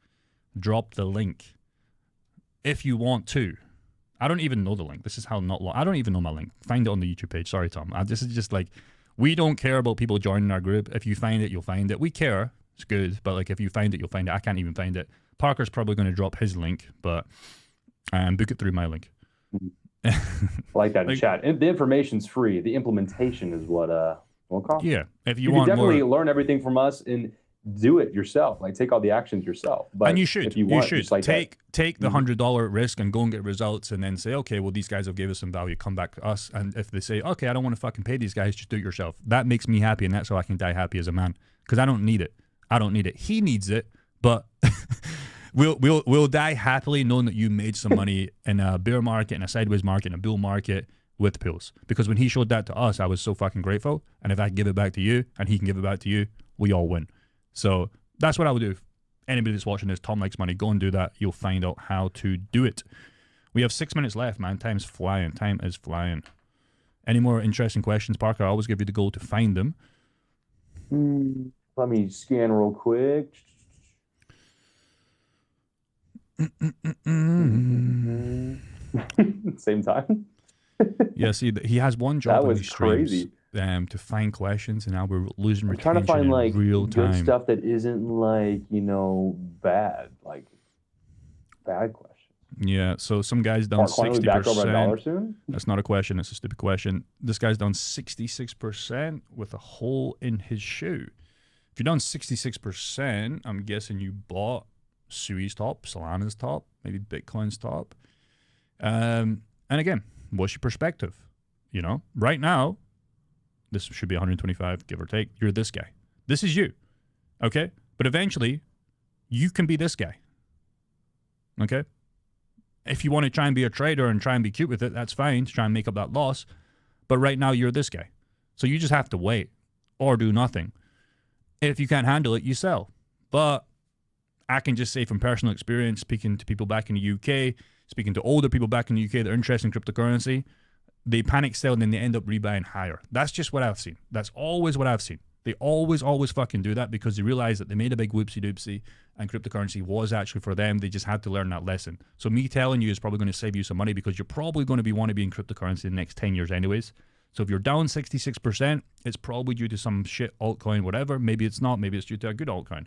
S1: Drop the link. If you want to. I don't even know the link. This is how not long. I don't even know my link. Find it on the YouTube page. Sorry, Tom. This is just like, we don't care about people joining our group. If you find it, you'll find it. We care. It's good. But like, if you find it, you'll find it. I can't even find it. Parker's probably going to drop his link, but book it through my link.
S2: I like that in chat. The information's free. The implementation is what costs.
S1: Yeah. If
S2: you
S1: want
S2: can definitely
S1: more,
S2: learn everything from us and do it yourself. Like take all the actions yourself. But
S1: and you should.
S2: If you should like
S1: take the $100 risk and go and get results, and then say, okay, well these guys have gave us some value. Come back to us, and if they say, okay, I don't want to fucking pay these guys, just do it yourself. That makes me happy, and that's how I can die happy as a man because I don't need it. I don't need it. He needs it, but. We'll die happily knowing that you made some money in a bear market, in a sideways market, in a bull market with pills. Because when he showed that to us, I was so fucking grateful. And if I give it back to you and he can give it back to you, we all win. So that's what I would do. Anybody that's watching this, Tom Likes Money, go and do that. You'll find out how to do it. We have 6 minutes left, man. Time's flying. Time is flying. Any more interesting questions, Parker? I always give you the goal to find them.
S2: Let me scan real quick. Same time.
S1: Yeah, see, he has one job.
S2: That was crazy.
S1: To find questions, and now we're losing retention.
S2: I'm trying to find like
S1: real
S2: good
S1: time
S2: stuff that isn't like bad questions.
S1: Yeah, so some guy's down 60%.
S2: Back over $1 soon?
S1: That's not a question. It's a stupid question. This guy's down 66% with a hole in his shoe. If you're down 66%, I'm guessing you bought Sui's top, Solana's top, maybe Bitcoin's top. And again, what's your perspective? You know, right now, this should be 125, give or take. You're this guy. This is you. Okay? But eventually, you can be this guy. Okay? If you want to try and be a trader and try and be cute with it, that's fine to try and make up that loss. But right now, you're this guy. So you just have to wait or do nothing. If you can't handle it, you sell. But I can just say from personal experience, speaking to people back in the UK, speaking to older people back in the UK that are interested in cryptocurrency, they panic sell and then they end up rebuying higher. That's just what I've seen. That's always what I've seen. They always fucking do that because they realize that they made a big whoopsie doopsie and cryptocurrency was actually for them. They just had to learn that lesson. So me telling you is probably going to save you some money because you're probably going to want to be in cryptocurrency in the next 10 years anyways. So if you're down 66%, it's probably due to some shit altcoin, whatever. Maybe it's not. Maybe it's due to a good altcoin.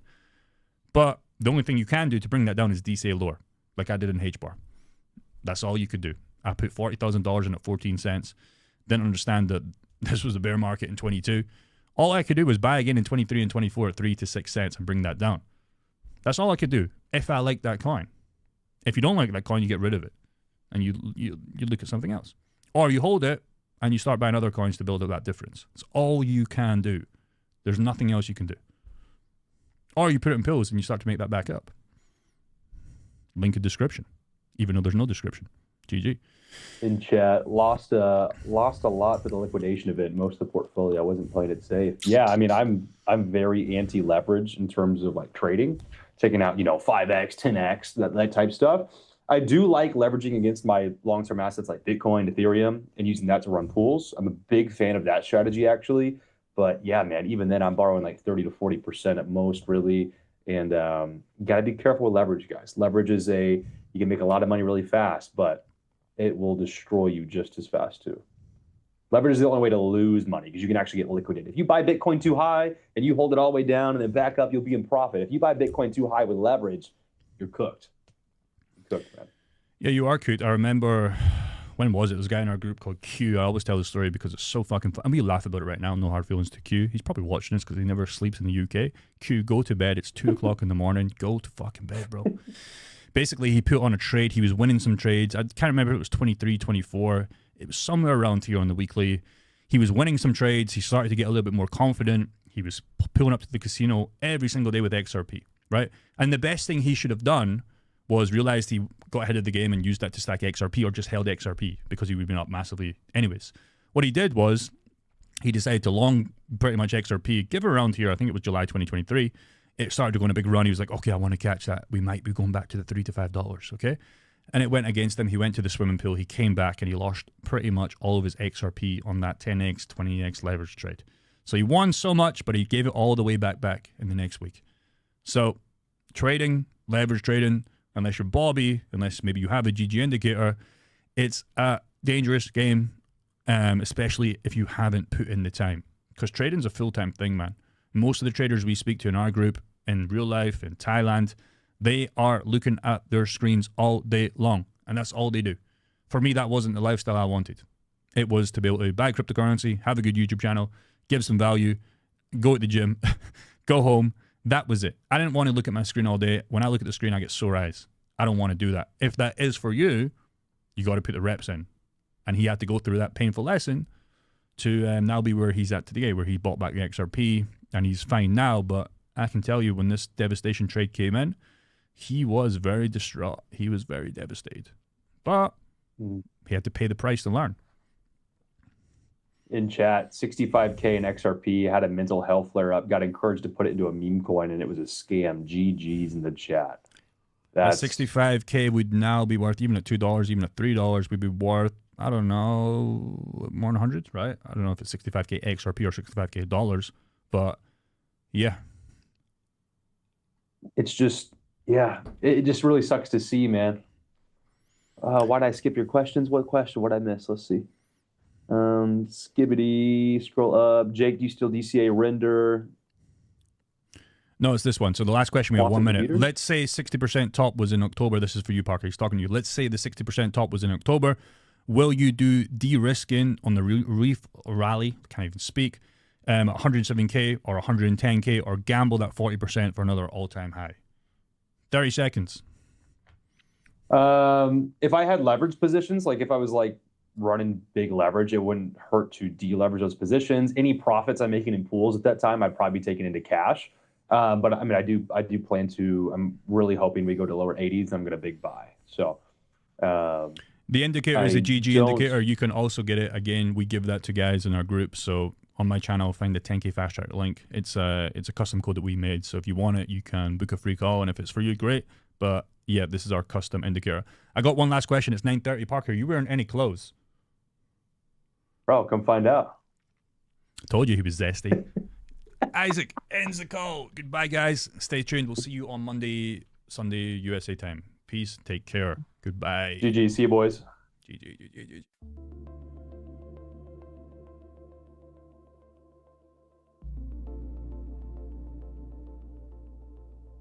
S1: But the only thing you can do to bring that down is DCA lower, like I did in HBAR. That's all you could do. I put $40,000 in at 14 cents. Didn't understand that this was a bear market in 22. All I could do was buy again in 23 and 24 at 3 to 6 cents and bring that down. That's all I could do if I like that coin. If you don't like that coin, you get rid of it. and you look at something else. Or you hold it and you start buying other coins to build up that difference. It's all you can do. There's nothing else you can do. Or you put it in pills and you start to make that back up. Link in description, even though there's no description. GG.
S2: In chat, lost a lot to the liquidation event. Most of the portfolio, I wasn't playing it safe. Yeah, I mean, I'm very anti-leverage in terms of like trading, taking out 5x, 10x, that type stuff. I do like leveraging against my long-term assets like Bitcoin, Ethereum, and using that to run pools. I'm a big fan of that strategy actually. But yeah, man, even then I'm borrowing like 30 to 40% at most, really. And got to be careful with leverage, guys. Leverage is you can make a lot of money really fast, but it will destroy you just as fast too. Leverage is the only way to lose money because you can actually get liquidated. If you buy Bitcoin too high and you hold it all the way down and then back up, you'll be in profit. If you buy Bitcoin too high with leverage, you're cooked. You're cooked, man.
S1: Yeah, you are cooked. I remember, when was it? There's a guy in our group called Q. I always tell the story because it's so fucking fun. And we laugh about it right now. No hard feelings to Q. He's probably watching this because he never sleeps in the UK. Q, go to bed. It's 2 o'clock in the morning. Go to fucking bed, bro. Basically, he put on a trade. He was winning some trades. I can't remember if it was 23, 24. It was somewhere around here on the weekly. He was winning some trades. He started to get a little bit more confident. He was pulling up to the casino every single day with XRP, right? And the best thing he should have done was realized he got ahead of the game and used that to stack XRP or just held XRP because he would have been up massively anyways. What he did was he decided to long pretty much XRP, give it around here, I think it was July 2023. It started to go on a big run. He was like, okay, I want to catch that. We might be going back to the $3 to $5, okay? And it went against him. He went to the swimming pool. He came back and he lost pretty much all of his XRP on that 10x, 20x leverage trade. So he won so much, but he gave it all the way back in the next week. So trading, leverage trading, unless you're Bobby, unless maybe you have a GG indicator, it's a dangerous game, especially if you haven't put in the time. Because trading's a full-time thing, man. Most of the traders we speak to in our group, in real life, in Thailand, they are looking at their screens all day long, and that's all they do. For me, that wasn't the lifestyle I wanted. It was to be able to buy cryptocurrency, have a good YouTube channel, give some value, go to the gym, go home. That was it. I didn't want to look at my screen all day. When I look at the screen, I get sore eyes. I don't want to do that. If that is for you, you got to put the reps in. And he had to go through that painful lesson to now be where he's at today, where he bought back the XRP, and he's fine now. But I can tell you, when this devastation trade came in, he was very distraught. He was very devastated. But he had to pay the price to learn.
S2: In chat, 65K in XRP, had a mental health flare up, got encouraged to put it into a meme coin, and it was a scam. GG's in the chat.
S1: That 65K would now be worth, even at $2, even at $3, would be worth, I don't know, more than hundreds, right? I don't know if it's 65K XRP or 65K dollars, but yeah.
S2: It's just, yeah, it just really sucks to see, man. Why did I skip your questions? What question? What did I miss? Let's see. Skibbity, scroll up. Jake, do you still DCA render?
S1: No, it's this one. So the last question, we have 1 minute. Let's say 60% top was in October. This is for you, Parker. He's talking to you. Let's say the 60% top was in October. Will you do de-risking on the reef rally? Can't even speak. 107K or 110K, or gamble that 40% for another all-time high? 30 seconds.
S2: If I had leverage positions, like if I was like running big leverage, it wouldn't hurt to de-leverage those positions. Any profits I'm making in pools at that time, I'd probably be taking into cash. But I mean, I do plan to. I'm really hoping we go to lower 80s. I'm going to big buy. So
S1: the indicator is a GG indicator. You can also get it again. We give that to guys in our group. So on my channel, find the 10K fast track link. It's a custom code that we made. So if you want it, you can book a free call, and if it's for you, great. But yeah, this is our custom indicator. I got one last question. It's 9:30. Parker, you wearing any clothes?
S2: Bro, come find out.
S1: Told you he was zesty. Isaac ends the call. Goodbye, guys. Stay tuned. We'll see you on Monday, Sunday, USA time. Peace. Take care. Goodbye.
S2: GG. See you, boys.
S1: GG.